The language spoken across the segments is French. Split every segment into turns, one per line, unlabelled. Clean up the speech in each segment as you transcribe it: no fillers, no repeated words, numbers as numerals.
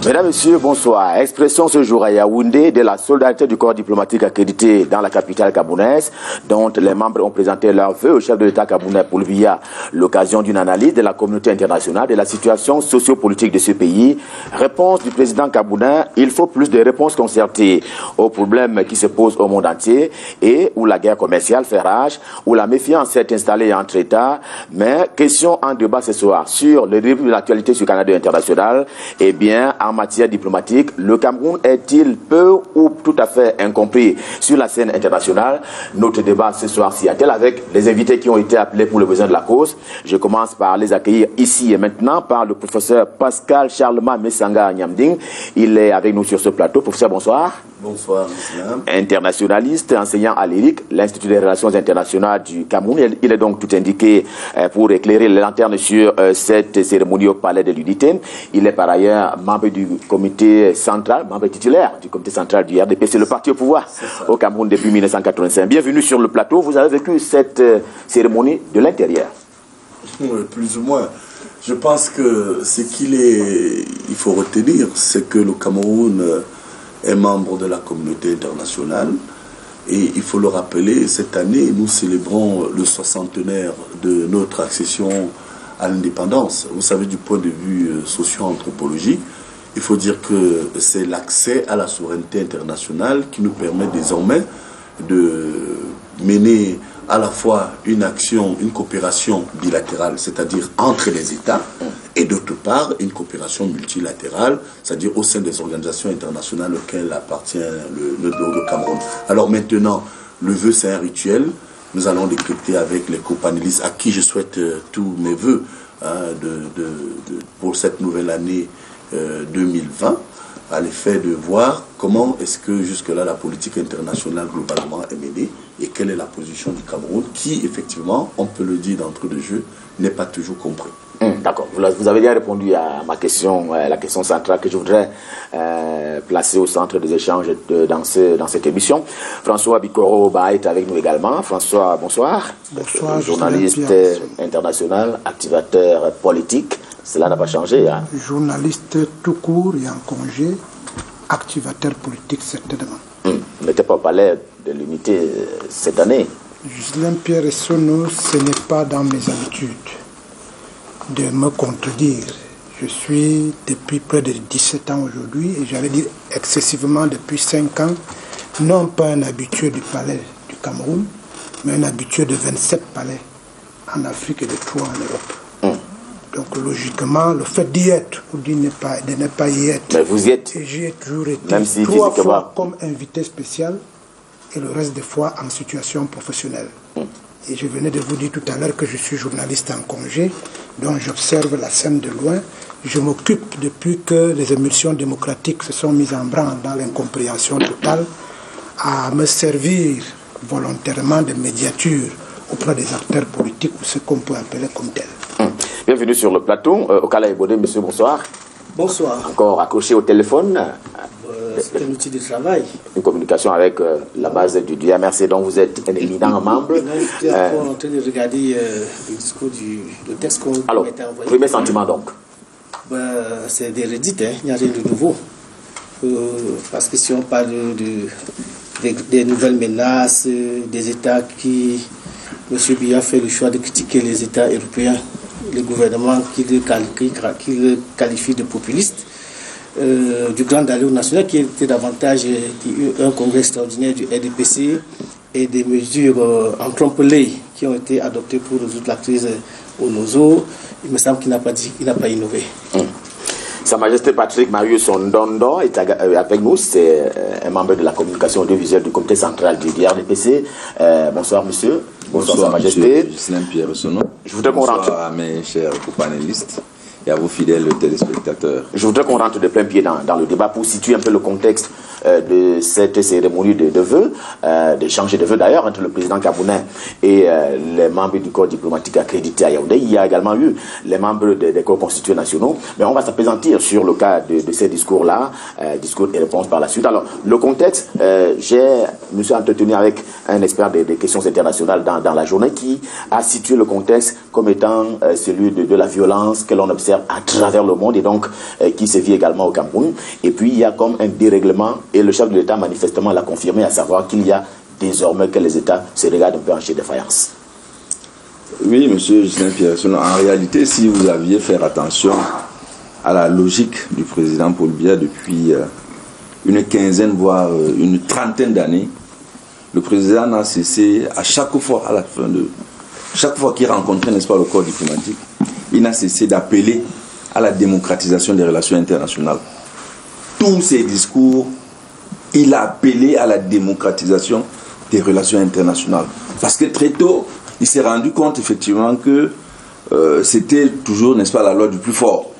Mesdames, Messieurs, bonsoir. Expression ce jour à Yaoundé de la solidarité du corps diplomatique accrédité dans la capitale gabounaise, dont les membres ont présenté leurs vœux au chef de l'État gabounais Paul Biya, l'occasion d'une analyse de la communauté internationale de la situation sociopolitique de ce pays. Réponse du président gabounais, il faut plus de réponses concertées aux problèmes qui se posent au monde entier et où la guerre commerciale fait rage, où la méfiance s'est installée entre États. Mais question en débat ce soir sur le début de l'actualité sur Canada international, eh bien, en matière diplomatique, le Cameroun est-il peu ou tout à fait incompris sur la scène internationale? Notre débat ce soir s'y attelle avec les invités qui ont été appelés pour le besoin de la cause. Je commence par les accueillir ici et maintenant par le professeur Pascal Charlemagne Messanga Nyamding. Il est avec nous sur ce plateau. Professeur, bonsoir.
Bonsoir, monsieur.
Internationaliste, enseignant à l'IRIC, l'Institut des Relations Internationales du Cameroun. Il est donc tout indiqué pour éclairer les lanternes sur cette cérémonie au Palais de l'Unité. Il est par ailleurs membre du comité central, membre titulaire du comité central du RDP. C'est le parti au pouvoir au Cameroun depuis 1985. Bienvenue sur le plateau. Vous avez vécu cette cérémonie de l'intérieur.
Plus ou moins. Je pense que ce il faut retenir, c'est que le Cameroun est membre de la communauté internationale. Et il faut le rappeler, cette année, nous célébrons le 60e de notre accession à l'indépendance. Vous savez, du point de vue socio-anthropologique, il faut dire que c'est l'accès à la souveraineté internationale qui nous permet désormais de mener à la fois une action, une coopération bilatérale, c'est-à-dire entre les États, et d'autre part, une coopération multilatérale, c'est-à-dire au sein des organisations internationales auxquelles appartient le Cameroun. Alors maintenant, le vœu, c'est un rituel. Nous allons décrypter avec les copanélistes à qui je souhaite tous mes vœux pour cette nouvelle année 2020, à l'effet de voir comment est-ce que jusque-là la politique internationale globalement est menée et quelle est la position du Cameroun qui, effectivement, on peut le dire d'entrée de jeu, n'est pas toujours compris.
D'accord. Vous avez bien répondu à ma question, la question centrale que je voudrais placer au centre des échanges dans cette émission. François Bikoro est avec nous également. François, bonsoir.
Bonsoir.
Journaliste international, activateur politique. Cela n'a pas changé. Hein?
Journaliste tout court et en congé, activateur politique certainement.
Vous n'étiez pas au palais de l'unité cette année.
Ghislain Pierre Essonneau, ce n'est pas dans mes habitudes de me contredire. Je suis depuis près de 17 ans aujourd'hui, et j'allais dire excessivement depuis 5 ans, non pas un habitué du palais du Cameroun, mais un habitué de 27 palais en Afrique et de 3 en Europe. Donc logiquement, le fait d'y être ou de ne pas y être,
mais vous y êtes.
et j'y ai toujours été,
même si
3 fois comme invité spécial et le reste des fois en situation professionnelle. Et je venais de vous dire tout à l'heure que je suis journaliste en congé, donc j'observe la scène de loin. Je m'occupe, depuis que les émulsions démocratiques se sont mises en branle dans l'incompréhension totale, à me servir volontairement de médiature auprès des acteurs politiques ou ce qu'on peut appeler comme tels.
Bienvenue sur le plateau. Okala Ebode, monsieur, bonsoir.
Bonsoir.
Encore accroché au téléphone.
C'est un outil de travail.
Une communication avec la base du DMRC dont vous êtes un éminent membre.
J'étais encore en train de regarder le discours le texte qu'on m'a envoyé.
Premier sentiment donc.
C'est des redites, hein. Il n'y a rien de nouveau. Parce que si on parle des nouvelles menaces, des États qui... M. Biya fait le choix de critiquer les États européens, les gouvernements qui le qualifient de populiste, du Grand Allié national qui était davantage un congrès extraordinaire du RDPC et des mesures en trompe-l'œil qui ont été adoptées pour résoudre la crise au Nozo. Il me semble qu'il n'a pas innové.
Sa Majesté Patrick Marius Ndondo est avec nous, c'est un membre de la communication audiovisuelle du comité central du RDPC. Bonsoir monsieur. Bonsoir Sa Majesté.
Ghislain Pierre Essonneau.
Je voudrais qu'on rentre
à mes chers panélistes et à vos fidèles téléspectateurs.
Je voudrais qu'on rentre de plein pied dans le débat pour situer un peu le contexte de cette cérémonie de vœux, d'échange de vœux d'ailleurs entre le président gabonais et les membres du corps diplomatique accrédité à Yaoundé. Il y a également eu les membres des corps constitués nationaux. Mais on va s'appesantir sur le cas de ces discours-là, discours et réponses par la suite. Alors, le contexte, je me suis entretenu avec un expert des questions internationales dans la journée qui a situé le contexte comme étant celui de la violence que l'on observe à travers le monde et donc qui se vit également au Cameroun. Et puis, il y a comme un dérèglement et le chef de l'État manifestement l'a confirmé, à savoir qu'il y a désormais que les États se regardent un peu en chef de faïence.
Oui, monsieur Justin Pierson, en réalité, si vous aviez fait attention à la logique du président Paul Biya depuis une quinzaine, voire une trentaine d'années, le président n'a cessé à chaque fois, à la fin de chaque fois qu'il rencontrait, n'est-ce pas, le corps diplomatique, il n'a cessé d'appeler à la démocratisation des relations internationales. Tous ses discours, il a appelé à la démocratisation des relations internationales. Parce que très tôt, il s'est rendu compte effectivement que c'était toujours, n'est-ce pas, la loi du plus fort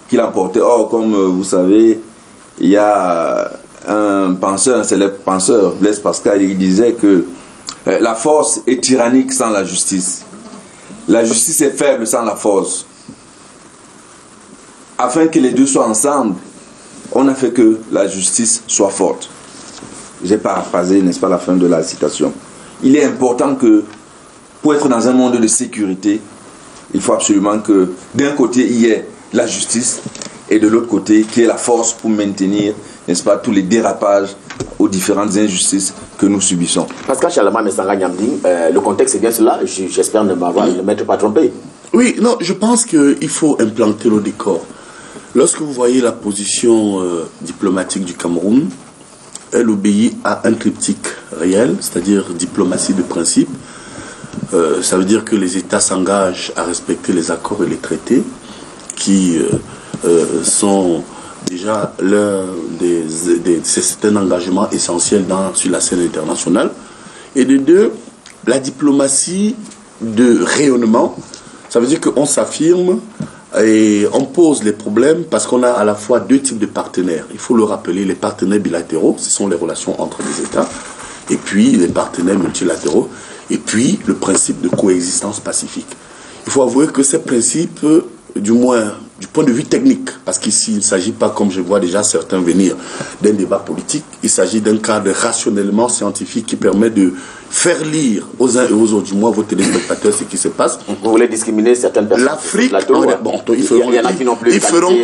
qu'il emportait. Or, comme vous savez, il y a un penseur, un célèbre penseur, Blaise Pascal, il disait que la force est tyrannique sans la justice. La justice est faible sans la force. Afin que les deux soient ensemble, on a fait que la justice soit forte. J'ai paraphrasé, n'est-ce pas, la fin de la citation. Il est important que, pour être dans un monde de sécurité, il faut absolument que, d'un côté, il y ait la justice, et de l'autre côté, qu'il y ait la force pour maintenir, n'est-ce pas, tous les dérapages aux différentes injustices que nous subissons.
Pascal Chalama Messanga Nyamding, le contexte est bien cela, j'espère ne m'être pas trompé.
Oui, non, je pense qu'il faut implanter le décor. Lorsque vous voyez la position diplomatique du Cameroun, elle obéit à un triptyque réel, c'est-à-dire diplomatie de principe. Ça veut dire que les États s'engagent à respecter les accords et les traités qui sont déjà c'est un engagement essentiel sur la scène internationale. Et de deux, la diplomatie de rayonnement, ça veut dire qu'on s'affirme et on pose les problèmes parce qu'on a à la fois deux types de partenaires. Il faut le rappeler, les partenaires bilatéraux, ce sont les relations entre les États, et puis les partenaires multilatéraux, et puis le principe de coexistence pacifique. Il faut avouer que ces principes, du moins du point de vue technique, parce qu'ici il ne s'agit pas, comme je vois déjà certains venir, d'un débat politique, il s'agit d'un cadre rationnellement scientifique qui permet de faire lire aux uns et aux autres, du moins vos téléspectateurs, ce qui se passe.
Vous voulez discriminer certaines personnes?
L'Afrique,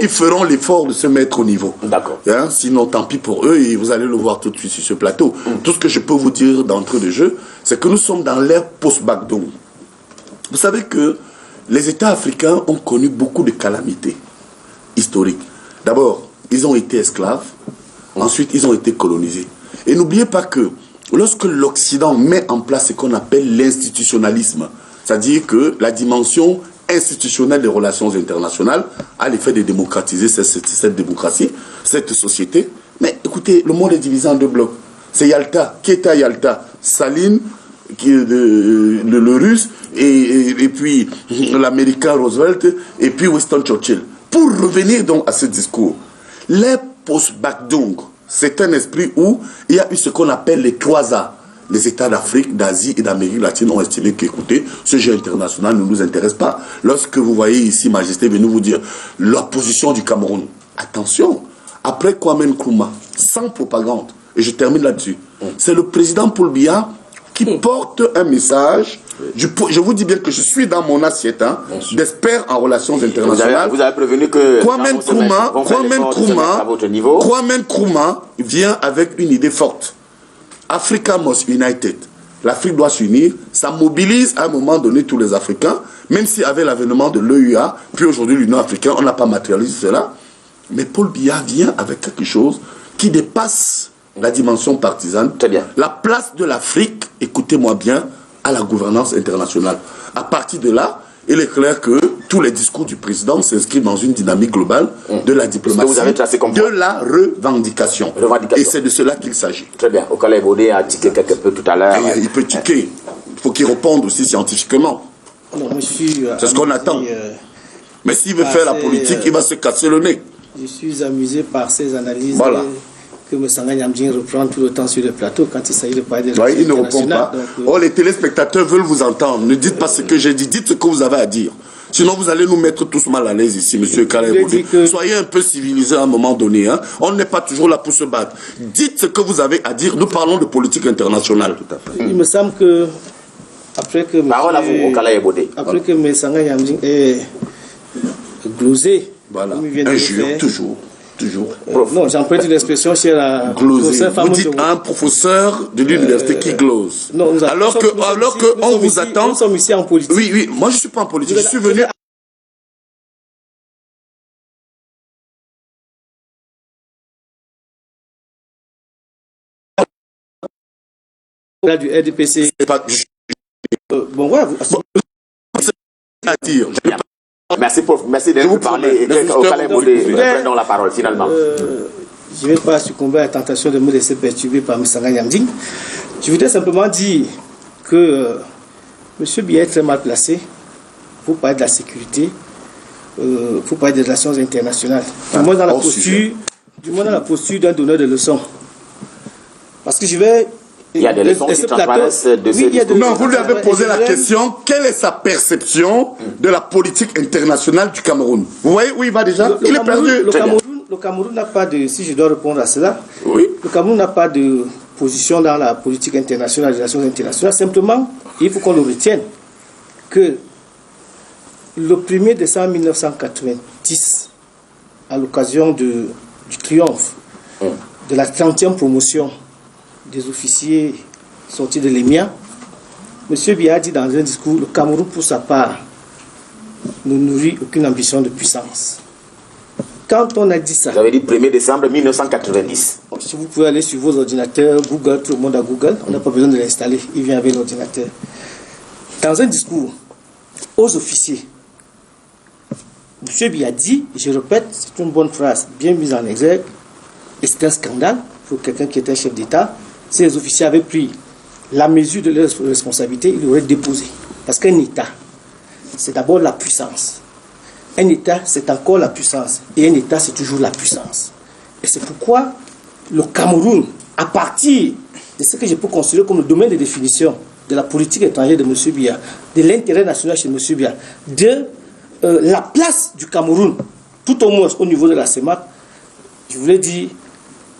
ils feront l'effort de se mettre au niveau.
D'accord.
Hein, sinon, tant pis pour eux, et vous allez le voir tout de suite sur ce plateau. Tout ce que je peux vous dire d'entrée de jeu, c'est que nous sommes dans l'ère post-Bagdad. Vous savez que les États africains ont connu beaucoup de calamités historiques. D'abord, ils ont été esclaves. Ensuite, ils ont été colonisés. Et n'oubliez pas que lorsque l'Occident met en place ce qu'on appelle l'institutionnalisme, c'est-à-dire que la dimension institutionnelle des relations internationales a l'effet de démocratiser cette démocratie, cette société. Mais écoutez, le monde est divisé en deux blocs. C'est Yalta. Qui était à Yalta? Staline, le russe, et puis l'américain Roosevelt, et puis Winston Churchill. Pour revenir donc à ce discours, les post-Bagdad, c'est un esprit où il y a eu ce qu'on appelle les 3A. Les États d'Afrique, d'Asie et d'Amérique latine ont estimé qu'écoutez, ce jeu international ne nous intéresse pas. Lorsque vous voyez ici Majesté venir vous dire la position du Cameroun, attention, après Kwame Nkrumah, sans propagande, et je termine là-dessus, c'est le président Paul Biya qui porte un message. Je vous dis bien que je suis dans mon assiette d'experts en relations internationales.
Vous avez prévenu que
Kwame Nkrumah vient avec une idée forte. Africa must united. L'Afrique doit s'unir. Ça mobilise à un moment donné tous les Africains, même si avec l'avènement de l'EUA, puis aujourd'hui l'Union africaine, on n'a pas matérialisé cela. Mais Paul Biya vient avec quelque chose qui dépasse la dimension partisane.
Très bien.
La place de l'Afrique, écoutez-moi bien, à la gouvernance internationale. À partir de là, il est clair que tous les discours du président s'inscrivent dans une dynamique globale de la diplomatie, de la revendication. Et c'est de cela qu'il s'agit.
Très bien. Okale Bodé a tiqué quelque peu tout à l'heure.
Il peut tiquer. Il faut qu'il réponde aussi scientifiquement. C'est ce qu'on attend. Mais s'il veut faire la politique, il va se casser le nez.
Je suis amusé par ces analyses que M. Sanga Nyamdjin reprend tout le temps sur le plateau quand il s'agit de parler de
Ouais, il ne répond pas.
Donc,
Oh, les téléspectateurs veulent vous entendre. Ne dites pas ce que j'ai dit, dites ce que vous avez à dire. Sinon, vous allez nous mettre tous mal à l'aise ici, monsieur Kalay Bodé. Soyez un peu civilisés à un moment donné. Hein. On n'est pas toujours là pour se battre. Dites ce que vous avez à dire. Nous parlons de politique internationale. Tout à fait.
Il me semble que, après que
Parole à vous, Kalay Bodé.
Après que M. Sanga Nyamdjin ait glosé,
Voilà.
comme il vient de
Injure,
le faire,
toujours. Toujours.
non, j'emprunte une expression chère à
Glosé. Vous
Famou
dites
Djogo.
à un professeur de l'université qui glose.
Non,
Alors qu'on vous attend.
Nous sommes ici en politique.
Oui, oui. Moi, je ne suis pas en politique. Je suis venu.
Là, du RDPC.
Pas
Bon, ouais.
à dire.
Merci de nous parler. Kalay Bodé, prenons la parole finalement.
Je ne vais pas succomber à la tentation de me laisser perturber par M. Sanga Nyamdjin. Je voudrais simplement dire que M. Biya est très mal placé pour parler de la sécurité, pour parler des relations internationales. Du moins dans la posture d'un donneur de leçons. Parce que je vais...
Il y a des leçons qui transparaissent de ces discours.
Non, vous lui avez posé la question, quelle est sa perception de la politique internationale du Cameroun? Vous voyez où il va déjà? Il est perdu.
Le Cameroun n'a pas de, si je dois répondre à cela,
Oui.
le Cameroun n'a pas de position dans la politique internationale, les relations internationales. Simplement, il faut qu'on le retienne que le 1er décembre 1990, à l'occasion du triomphe de la 30e promotion des officiers sortis de l'EMIA, M. Biya a dit dans un discours, le Cameroun pour sa part ne nourrit aucune ambition de puissance. Quand on a dit ça...
Vous avez dit 1er décembre 1990.
Si vous pouvez aller sur vos ordinateurs, Google, tout le monde a Google, on n'a pas besoin de l'installer, il vient avec l'ordinateur. Dans un discours aux officiers, M. Biya dit, je répète, c'est une bonne phrase, bien mise en exergue, et c'est un scandale pour quelqu'un qui est un chef d'État. Si les officiers avaient pris la mesure de leurs responsabilités, ils l'auraient déposé. Parce qu'un État, c'est d'abord la puissance. Un État, c'est encore la puissance. Et un État, c'est toujours la puissance. Et c'est pourquoi le Cameroun, à partir de ce que je peux considérer comme le domaine de définition de la politique étrangère de M. Biya, de l'intérêt national chez M. Biya, de la place du Cameroun, tout au moins au niveau de la CEMAC, je voulais dire,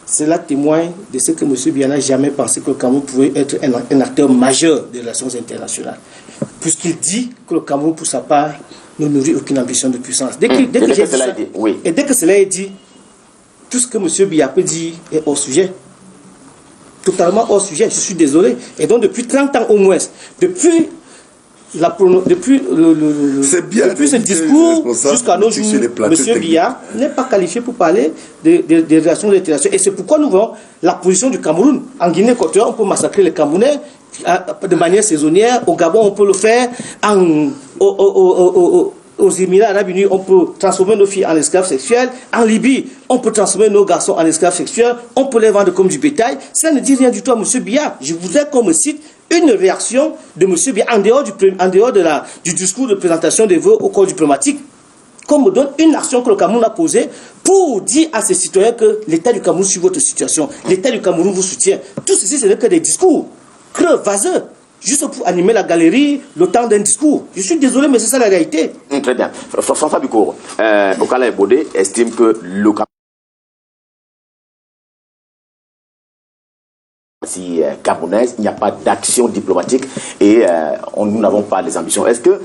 cela témoigne de ce que M. Biya n'a jamais pensé que le Cameroun pouvait être un acteur majeur des relations internationales. Puisqu'il dit que le Cameroun, pour sa part, ne nourrit aucune ambition de puissance. Dès que cela est dit, tout ce que M. Biya peut dire est hors sujet. Totalement hors sujet, je suis désolé. Et donc, depuis 30 ans au moins, depuis ce discours jusqu'à nos jours, M. Biya n'est pas qualifié pour parler des relations internationales. Et c'est pourquoi nous voyons la position du Cameroun. En Guinée-Équatoriale, on peut massacrer les Camerounais de manière saisonnière. Au Gabon, on peut le faire. Aux Émirats Arabes Unis, on peut transformer nos filles en esclaves sexuels. En Libye, on peut transformer nos garçons en esclaves sexuels. On peut les vendre comme du bétail. Cela ne dit rien du tout à M. Biya. Je voudrais qu'on me cite une réaction de M. Biya en dehors du discours de présentation des vœux au corps diplomatique. Qu'on me donne une action que le Cameroun a posée pour dire à ses citoyens que l'État du Cameroun suit votre situation. L'État du Cameroun vous soutient. Tout ceci, ce n'est que des discours creux, vaseux. Juste pour animer la galerie, le temps d'un discours. Je suis désolé, mais c'est ça la réalité.
Très bien. François Bikour, Kalay Bodé estime que le Camerounaise, il n'y a pas d'action diplomatique et nous n'avons pas les ambitions. Est-ce que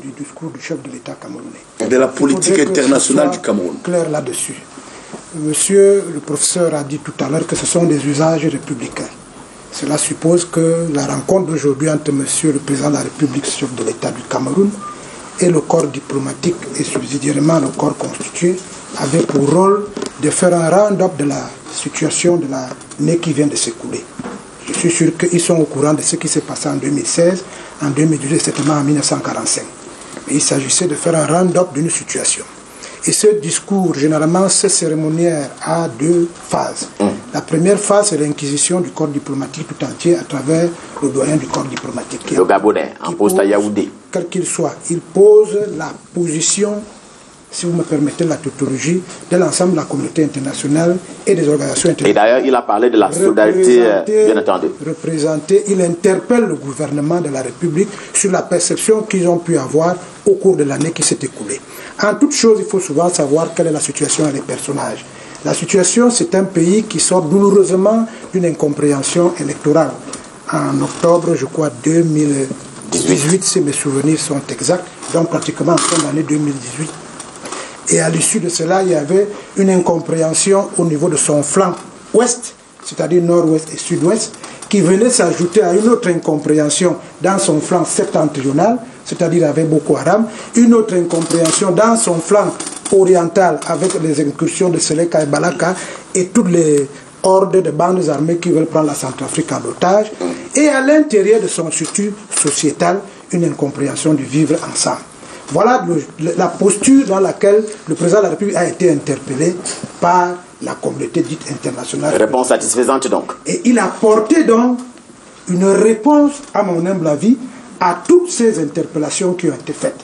du discours du chef de l'État camerounais.
De la politique internationale du Cameroun.
Clair là-dessus. Monsieur le professeur a dit tout à l'heure que ce sont des usages républicains. Cela suppose que la rencontre d'aujourd'hui entre monsieur le président de la République, chef de l'État du Cameroun, et le corps diplomatique et subsidiairement le corps constitué avait pour rôle de faire un round-up de la situation de l'année qui vient de s'écouler. Je suis sûr qu'ils sont au courant de ce qui s'est passé en 2016, en 2018 et certainement en 1945. Mais il s'agissait de faire un round-up d'une situation. Et ce discours, généralement, ce cérémoniaire a deux phases. La première phase, c'est l'inquisition du corps diplomatique tout entier à travers le doyen du corps diplomatique.
Le Gabonais, en poste à Yaoundé.
Quel qu'il soit, il pose la position, si vous me permettez la tautologie, de l'ensemble de la communauté internationale et des organisations internationales. Et
d'ailleurs, il a parlé de la solidarité, bien entendu.
Il interpelle le gouvernement de la République sur la perception qu'ils ont pu avoir au cours de l'année qui s'est écoulée. En toute chose, il faut souvent savoir quelle est la situation et les personnages. La situation, c'est un pays qui sort douloureusement d'une incompréhension électorale. En octobre, je crois, 2018, si mes souvenirs sont exacts, donc pratiquement en fin d'année 2018. Et à l'issue de cela, il y avait une incompréhension au niveau de son flanc ouest, c'est-à-dire nord-ouest et sud-ouest, qui venait s'ajouter à une autre incompréhension dans son flanc septentrional, c'est-à-dire avec Boko Haram, une autre incompréhension dans son flanc oriental avec les incursions de Seleka et Balaka et toutes les hordes de bandes armées qui veulent prendre la Centrafrique en otage, et à l'intérieur de son statut sociétal, une incompréhension du vivre ensemble. Voilà la posture dans laquelle le président de la République a été interpellé par la communauté dite internationale.
Réponse satisfaisante donc.
Et il a porté donc une réponse, à mon humble avis, à toutes ces interpellations qui ont été faites.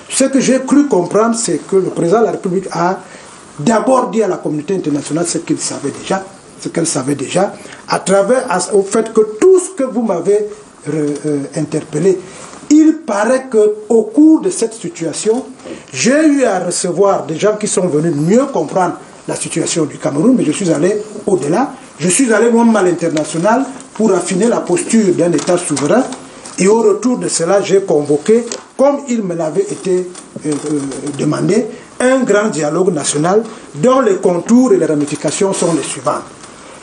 Ce que j'ai cru comprendre, c'est que le président de la République a d'abord dit à la communauté internationale ce qu'elle savait déjà, à travers au fait que tout ce que vous m'avez interpellé, il paraît qu'au cours de cette situation, j'ai eu à recevoir des gens qui sont venus mieux comprendre la situation du Cameroun, mais je suis allé au-delà. Je suis allé moi-même à l'international pour affiner la posture d'un État souverain. Et au retour de cela, j'ai convoqué, comme il me l'avait été demandé, un grand dialogue national dont les contours et les ramifications sont les suivantes.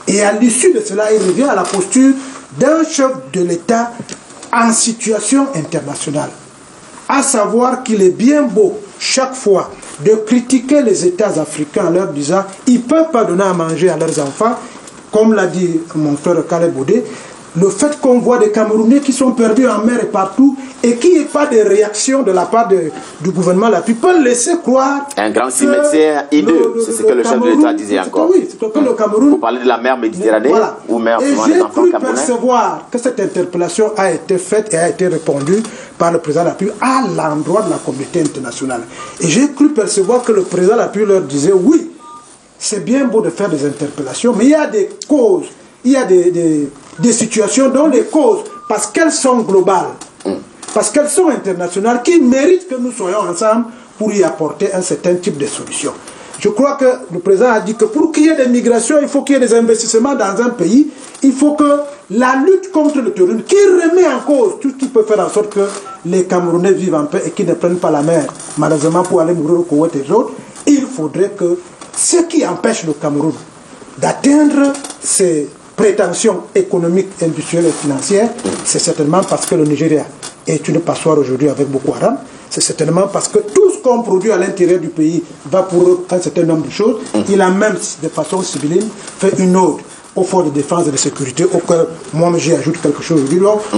Et à l'issue de cela, il revient à la posture d'un chef de l'État en situation internationale. À savoir qu'il est bien beau, chaque fois, de critiquer les États africains en leur disant qu'ils ne peuvent pas donner à manger à leurs enfants, comme l'a dit mon frère Caleb Boudé, le fait qu'on voit des Camerounais qui sont perdus en mer et partout et qu'il n'y ait pas de réaction de la part du gouvernement là, puis peut laisser croire
un grand cimetière hideux, c'est ce que le chef de l'État disait encore.
Oui, c'est que le Cameroun...
Vous parlez de la mer Méditerranée,
voilà.
Ou mer
et
souvent les enfants
j'ai
camerounais.
cru percevoir que cette interpellation a été faite et a été répondue par le président de la République à l'endroit de la communauté internationale. Et j'ai cru percevoir que le président de la République leur disait oui, c'est bien beau de faire des interpellations, mais il y a des causes, il y a des situations dont les causes, parce qu'elles sont globales, parce qu'elles sont internationales, qui méritent que nous soyons ensemble pour y apporter un certain type de solution. Je crois que le président a dit que pour qu'il y ait des migrations, il faut qu'il y ait des investissements dans un pays, il faut que la lutte contre le terrorisme, qui remet en cause tout ce qui peut faire en sorte que les Camerounais vivent en paix et qu'ils ne prennent pas la mer, malheureusement pour aller mourir au Koweït et autres, il faudrait que ce qui empêche le Cameroun d'atteindre ses prétentions économiques, industrielles et financières, c'est certainement parce que le Nigeria est une passoire aujourd'hui avec Boko Haram, c'est certainement parce que tout ce qu'on produit à l'intérieur du pays va pour un certain nombre de choses. Il a même, de façon sibylline, fait une ode aux forces de défense et de sécurité, auquel moi j'y ajoute quelque chose.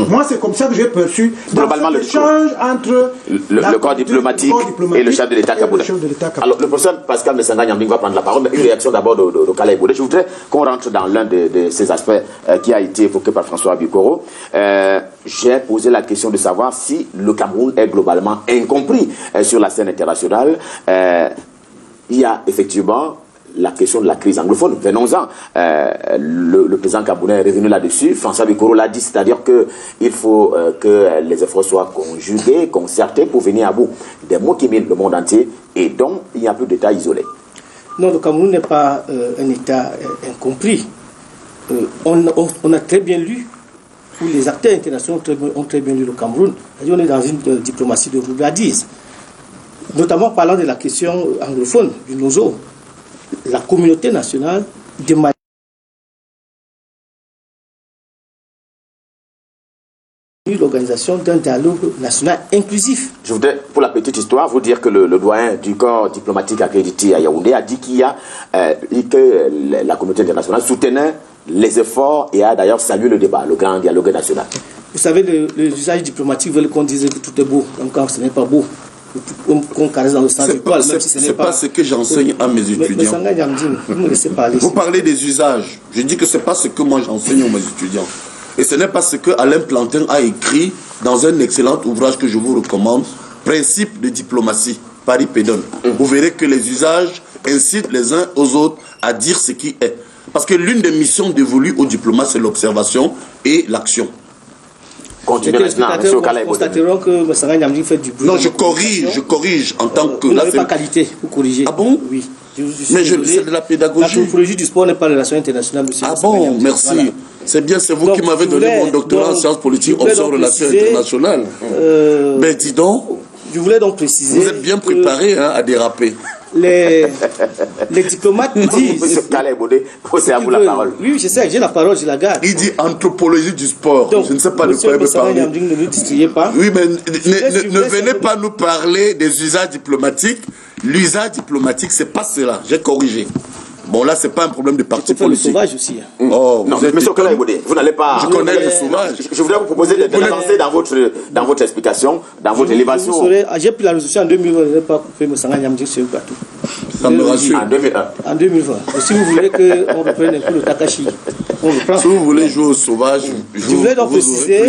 Moi, c'est comme ça que j'ai perçu
globalement
l'échange entre
le corps diplomatique et le chef de l'État camerounais. Alors, le professeur Pascal Messanga Nyambing va prendre la parole, mais une réaction d'abord de Caleb Boudé. Je voudrais qu'on rentre dans l'un de ces aspects qui a été évoqué par François Bikoro. J'ai posé la question de savoir si le Cameroun est globalement incompris sur la scène internationale. Il y a effectivement la question de la crise anglophone. Venons-en. Le président camerounais est revenu là-dessus. François Bikoro l'a dit, c'est-à-dire qu'il faut que les efforts soient conjugués, concertés pour venir à bout des mots qui minent le monde entier et donc il n'y a plus d'État isolé.
Non, le Cameroun n'est pas un État incompris. On a très bien lu, ou les acteurs internationaux ont très bien lu le Cameroun. On est dans une diplomatie de roublardise. Notamment parlant de la question anglophone, du Nozo. La communauté nationale demande l'organisation d'un dialogue national inclusif.
Je voudrais, pour la petite histoire, vous dire que le doyen du corps diplomatique accrédité à Yaoundé a dit qu'il y a que la communauté internationale soutenait les efforts et a d'ailleurs salué le débat, le grand dialogue national.
Vous savez, les usages diplomatiques veulent qu'on dise que tout est beau, donc quand ce n'est pas beau. qu'on caresse dans le sens du poil, même si ce n'est
pas ce que j'enseigne à mes étudiants.
Vous me laissez parler.
Vous parlez des usages. Je dis que ce n'est pas ce que moi j'enseigne à mes étudiants. Et ce n'est pas ce que Alain Plantin a écrit dans un excellent ouvrage que je vous recommande, Principe de diplomatie, Paris Pédone. Vous verrez que les usages incitent les uns aux autres à dire ce qui est. Parce que l'une des missions dévolues aux diplomates, c'est l'observation et l'action.
Continuez maintenant, M. Calais. Constaterons que M. Nyamdi fait du bruit.
Non, je corrige en tant que...
Vous n'avez pas qualité, vous corrigez.
Ah bon?
Oui.
Mais c'est de la pédagogie.
La typologie du sport n'est pas relation internationale, monsieur.
Ah bon, merci. Voilà. C'est bien, c'est vous qui m'avez donné mon doctorat en sciences politiques, option relations internationales. Mais dis donc...
Je voulais donc préciser...
Vous êtes bien préparé à déraper.
Les diplomates disent...
Monsieur Calais Baudé, c'est à vous la parole.
Oui, je sais, j'ai la parole, je la garde.
Il dit anthropologie du sport. Donc, je ne sais pas de quoi il veut parler.
Ne nous distrayez pas.
Oui, mais ne venez pas nous parler des usages diplomatiques. L'usage diplomatique, c'est pas cela. J'ai corrigé. Bon, là, c'est pas un problème de parti politique.
Le sauvage aussi.
Oh, non, monsieur Calais Baudé, vous n'allez pas...
Je connais le sauvage.
Je voudrais vous proposer d'avancer dans votre explication, dans votre élévation.
J'ai pris la résolution en 2020, je n'ai pas coupé M. Nyamdi sur le plateau.
Ça me rassure.
En 2001.
En 2020. Et si vous voulez qu'on reprenne un peu le Takashi, on reprend.
Si vous voulez jouer au sauvage,
je voulais donc préciser,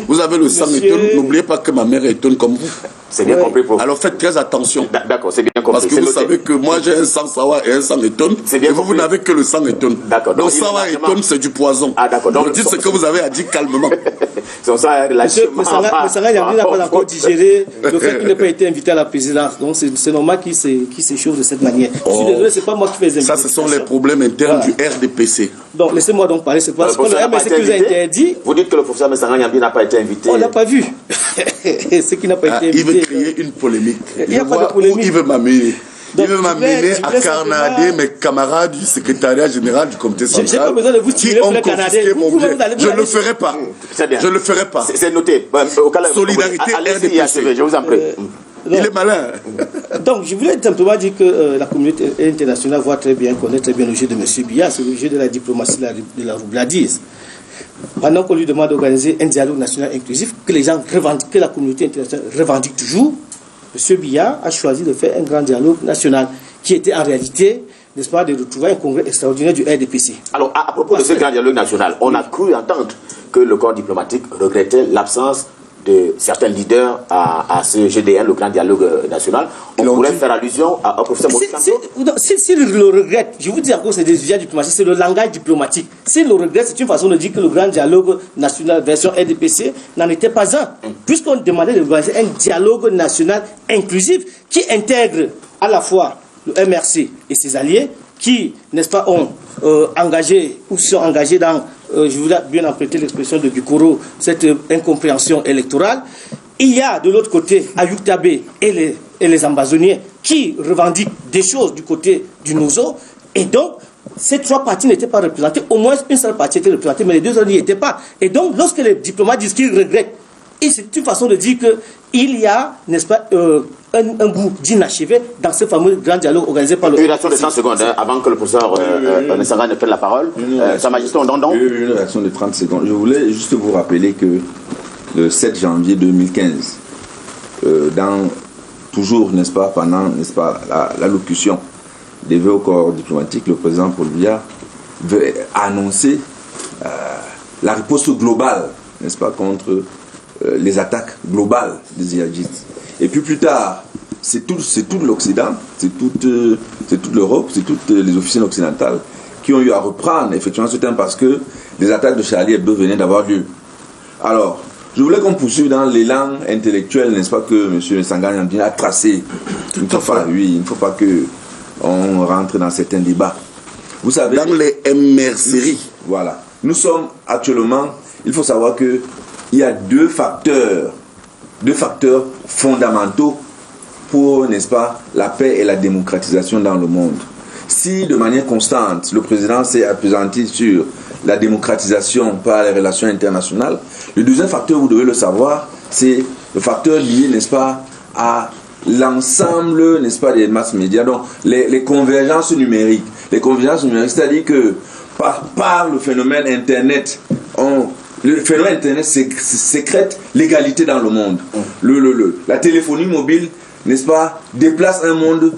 vous avez le sang étonne. N'oubliez pas que ma mère est étonne comme vous.
C'est bien compris pour vous.
Alors faites très attention.
D'accord, c'est bien compris.
Parce que vous savez que moi j'ai un sang sawa et un sang étonne. Et vous n'avez que le sang étonne.
D'accord.
Donc sawa étonne, c'est du poison.
Ah d'accord.
Donc dites ce que vous avez à dire calmement.
Monsieur Sanga Nyamdi n'a pas encore digéré le fait qu'il n'ait pas été invité à la présidence. Donc c'est normal qu'il s'échauffe de cette manière. Je suis désolé, c'est pas moi qui fais les invitations.
Ça, ce sont les problèmes internes du RDPC.
Donc laissez-moi donc parler. C'est parce que le MSC qui vous a interdit.
Vous dites que le professeur Sanga Nyamdi n'a pas été invité.
On l'a pas vu. Ce qui n'a pas été invité.
Il veut créer une polémique.
Il n'y a pas de polémique.
Il veut m'amener. Il veut m'amener à carnader mes camarades du secrétariat général du comité central.
J'ai pas besoin de vous tirer pour le Canadien.
Je ne le ferai pas. Je ne le ferai pas.
C'est noté.
Solidarité RDPC.
Je vous en prie.
Il est malin.
Donc, je voulais simplement dire que la communauté internationale voit très bien, connaît très bien le jeu de M. Biya, c'est le jeu de la diplomatie de la roublardise. Pendant qu'on lui demande d'organiser un dialogue national inclusif, que les gens revendiquent, que la communauté internationale revendique toujours, M. Biya a choisi de faire un grand dialogue national qui était en réalité, n'est-ce pas, de retrouver un congrès extraordinaire du RDPC.
Alors, à propos de ce grand dialogue national, on a cru entendre que le corps diplomatique regrettait l'absence de certains leaders à ce GDN, le grand dialogue national. On pourrait faire allusion au professeur Maurice Kamto.
S'il le regrette, je vous dis encore, c'est des usages diplomatiques, c'est le langage diplomatique. S'il le regrette, c'est une façon de dire que le grand dialogue national version RDPC n'en était pas un. Puisqu'on demandait d'organiser un dialogue national inclusif qui intègre à la fois le MRC et ses alliés, qui, n'est-ce pas, ont engagé ou sont engagés dans, je voudrais bien emprunter l'expression de Bikoro, cette incompréhension électorale. Il y a de l'autre côté Ayuk Tabé et les ambazoniens qui revendiquent des choses du côté du Nozo. Et donc, ces trois parties n'étaient pas représentées. Au moins une seule partie était représentée, mais les deux autres n'y étaient pas. Et donc, lorsque les diplomates disent qu'ils regrettent, et c'est une façon de dire qu'il y a, n'est-ce pas, un goût d'inachevé dans ce fameux grand dialogue organisé par le...
Une réaction de 100 secondes, avant que le professeur Sanga ne prenne la parole. Sa Majesté, on donne donc.
Une réaction de 30 secondes. Je voulais juste vous rappeler que le 7 janvier 2015, toujours, n'est-ce pas, pendant, n'est-ce pas, l'allocution des vœux au corps diplomatique, le président Paul Biya veut annoncer la riposte globale, n'est-ce pas, contre les attaques globales des djihadistes. Et puis plus tard, c'est tout l'Occident, c'est toute l'Europe, c'est toutes les officines occidentales qui ont eu à reprendre effectivement ce thème parce que les attaques de Charlie Hebdo venaient d'avoir lieu. Alors, je voulais qu'on poursuive dans l'élan intellectuel, n'est-ce pas, que M. Sanga Nyamdi a tracé. Il ne faut pas qu'on rentre dans certains débats. Vous savez,
dans les MRCI.
Voilà. Nous sommes actuellement, il faut savoir que il y a deux facteurs fondamentaux pour, n'est-ce pas, la paix et la démocratisation dans le monde. Si de manière constante, le président s'est appesanti sur la démocratisation par les relations internationales, le deuxième facteur, vous devez le savoir, c'est le facteur lié, n'est-ce pas, à l'ensemble, n'est-ce pas, des masses médias, donc les convergences numériques. Les convergences numériques, c'est-à-dire que par le phénomène Internet, on Le phénomène Internet sécrète l'égalité dans le monde. La téléphonie mobile, n'est-ce pas, déplace un monde,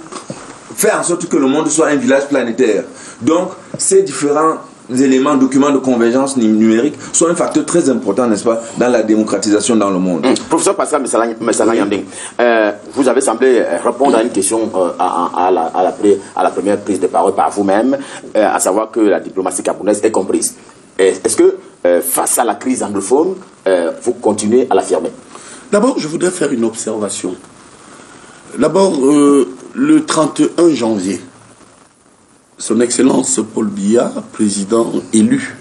fait en sorte que le monde soit un village planétaire. Donc, ces différents éléments, documents de convergence numérique sont un facteur très important, n'est-ce pas, dans la démocratisation dans le monde.
Professeur Pascal Messala Yanding, vous avez semblé répondre à une question à la première prise de parole par vous-même, à savoir que la diplomatie gabonaise est comprise. Est-ce que, face à la crise anglophone, vous continuez à l'affirmer?
D'abord, je voudrais faire une observation. D'abord, le 31 janvier, Son Excellence Paul Biya, président élu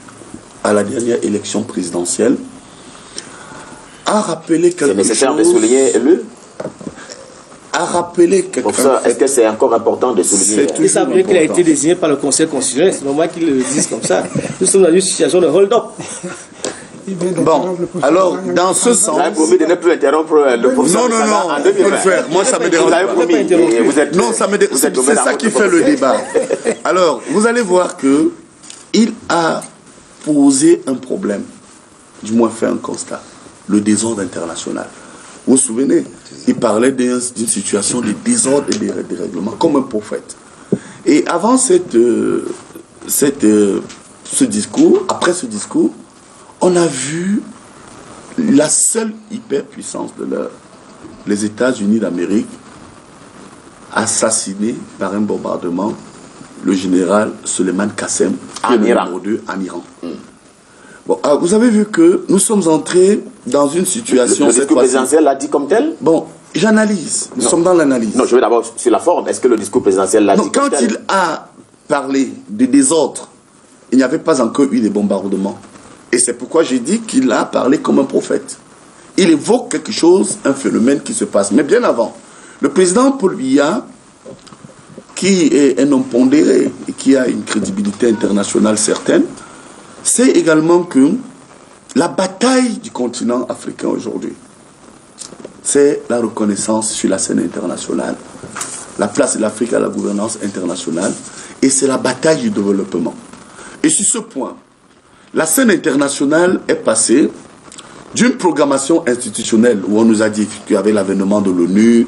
à la dernière élection présidentielle, a rappelé quelque chose...
C'est nécessaire de souligner élu?
A rappelé quelque chose...
Professeur, est-ce que c'est encore important de souligner?
Il semble qu'il a été désigné par le Conseil constitutionnel. C'est normal qu'il le dise comme ça. Nous sommes dans une situation de hold-up.
Bon, alors, dans ce sens...
Vous avez promis de ne plus interrompre le professeur.
Non, on peut le faire. Moi, ça me dérange.
Vous avez promis.
Non, c'est ça qui fait le débat. Alors, vous allez voir que il a posé un problème, du moins fait un constat, le désordre international. Vous vous souvenez, il parlait d'une situation de désordre et de dérèglement, comme un prophète. Et avant ce discours, après ce discours, on a vu la seule hyperpuissance de l'heure, les États-Unis d'Amérique, assassiner par un bombardement le général Suleiman Qassem, qui est le numéro 2 en Iran. Bon, vous avez vu que nous sommes entrés dans une situation...
Le discours présidentiel l'a dit comme tel?
Bon, j'analyse. Nous sommes dans l'analyse.
Non, je vais d'abord sur la forme. Est-ce que le discours présidentiel l'a dit comme tel?
Quand il a parlé de désordre, il n'y avait pas encore eu de bombardements. Et c'est pourquoi j'ai dit qu'il a parlé comme un prophète. Il évoque quelque chose, un phénomène qui se passe. Mais bien avant, le président Paul Biya, qui est un homme pondéré et qui a une crédibilité internationale certaine, sait également que la bataille du continent africain aujourd'hui, c'est la reconnaissance sur la scène internationale, la place de l'Afrique à la gouvernance internationale, et c'est la bataille du développement. Et sur ce point, la scène internationale est passée d'une programmation institutionnelle où on nous a dit qu'il y avait l'avènement de l'ONU,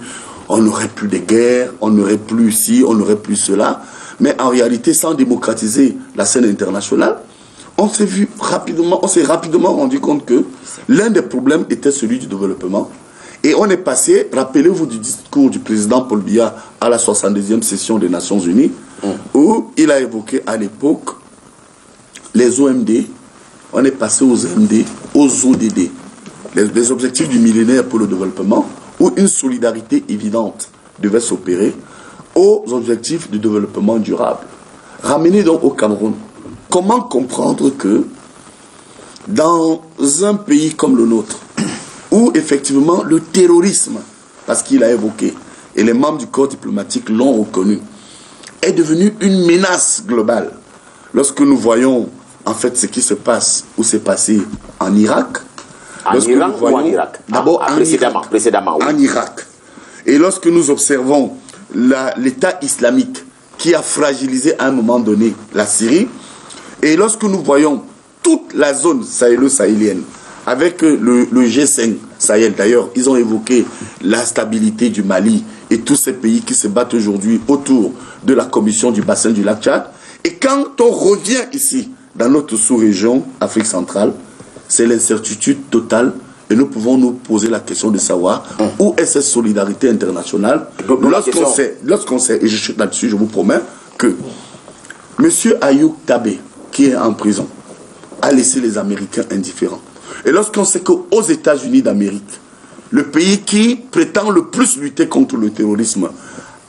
on n'aurait plus de guerre, on n'aurait plus ci, on n'aurait plus cela. Mais en réalité, sans démocratiser la scène internationale, on s'est rapidement rendu compte que l'un des problèmes était celui du développement. Et on est passé, rappelez-vous du discours du président Paul Biya à la 62e session des Nations Unies, où il a évoqué à l'époque les OMD, on est passé aux OMD, aux ODD, les objectifs du millénaire pour le développement, où une solidarité évidente devait s'opérer, aux objectifs du développement durable. Ramenez donc au Cameroun. Comment comprendre que dans un pays comme le nôtre, où effectivement le terrorisme, parce qu'il a évoqué, et les membres du corps diplomatique l'ont reconnu, est devenu une menace globale. Lorsque nous voyons en fait ce qui se passe ou s'est passé en Irak.
En Iran ou en Irak?
D'abord
précédemment, oui.
En Irak. Et lorsque nous observons l'État islamique qui a fragilisé à un moment donné la Syrie, et lorsque nous voyons toute la zone sahélo-sahélienne, avec le G5 Sahel d'ailleurs, ils ont évoqué la stabilité du Mali et tous ces pays qui se battent aujourd'hui autour de la commission du bassin du lac Tchad. Et quand on revient ici, dans notre sous-région, Afrique centrale, c'est l'incertitude totale et nous pouvons nous poser la question de savoir où est cette solidarité internationale lorsqu'on sait, et je suis là-dessus, je vous promets, que M. Ayoub Tabé, qui est en prison, a laissé les Américains indifférents. Et lorsqu'on sait qu'aux États-Unis d'Amérique, le pays qui prétend le plus lutter contre le terrorisme,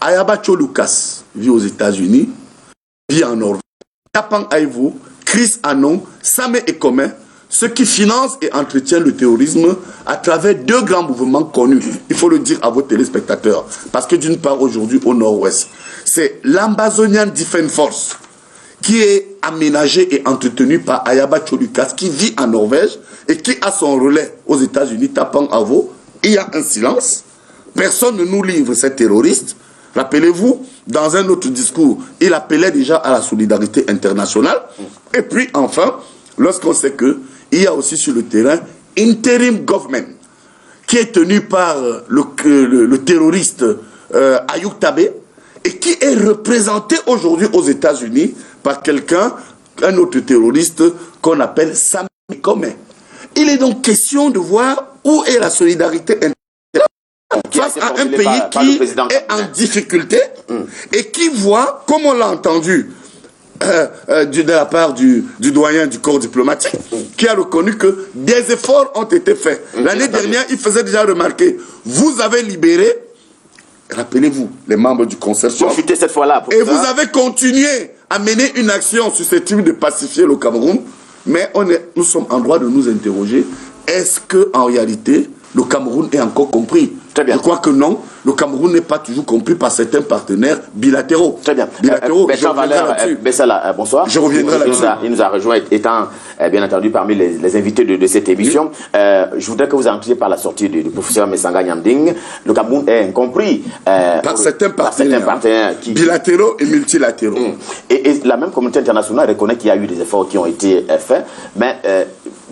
Ayabacho Lucas vit aux États-Unis, vit en Norvège, Tapan Aïvou, Chris Anon, Samé Ekome, ceux qui financent et entretiennent le terrorisme à travers deux grands mouvements connus. Il faut le dire à vos téléspectateurs. Parce que d'une part, aujourd'hui, au nord-ouest, c'est l'Ambazonian Defense Force qui est aménagé et entretenu par Ayaba Cholukas, qui vit en Norvège et qui a son relais aux États-Unis, tapant à vous. Il y a un silence. Personne ne nous livre ces terroristes. Rappelez-vous, dans un autre discours, il appelait déjà à la solidarité internationale. Et puis, enfin, lorsqu'on sait que il y a aussi sur le terrain interim government qui est tenu par le terroriste Ayoub Tabé et qui est représenté aujourd'hui aux États-Unis par un autre terroriste qu'on appelle Sami Komé. Il est donc question de voir où est la solidarité face à un pays qui est en difficulté et qui voit, comme on l'a entendu de la part du doyen du corps diplomatique, qui a reconnu que des efforts ont été faits. L'année dernière, il faisait déjà remarquer, vous avez libéré, rappelez-vous, les membres du consortium,
cette fois-là
et vous avez continué à mener une action susceptible de pacifier le Cameroun, mais nous sommes en droit de nous interroger, est-ce qu'en réalité, le Cameroun est encore compris?
Très bien.
Je crois que non. Le Cameroun n'est pas toujours compris par certains partenaires bilatéraux.
Très bien.
Bilatéraux.
Bonsoir.
Je reviendrai là-dessus.
Il nous a rejoint, étant bien entendu parmi les invités de cette émission. Oui. Je voudrais que vous entriez par la sortie du professeur Messanga Nyamding. Le Cameroun est incompris
par certains partenaires bilatéraux et multilatéraux.
Et la même communauté internationale reconnaît qu'il y a eu des efforts qui ont été faits, mais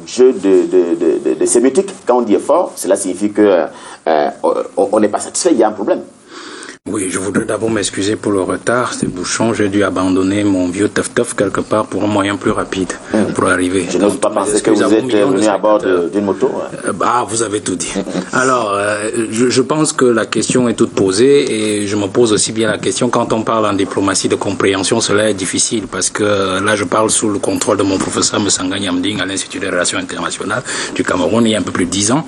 jeu de sémiotique, quand on dit effort, cela signifie que on n'est pas satisfait, il y a un problème.
Oui, je voudrais d'abord m'excuser pour le retard. C'est bouchon, j'ai dû abandonner mon vieux teuf-teuf quelque part pour un moyen plus rapide pour arriver.
Je n'ose pas penser que vous êtes venu à bord d'une moto.
Vous avez tout dit. Alors, je pense que la question est toute posée et je me pose aussi bien la question quand on parle en diplomatie de compréhension, cela est difficile parce que là, je parle sous le contrôle de mon professeur Messanga Nyamding à l'Institut des Relations Internationales du Cameroun il y a un peu plus de 10 ans.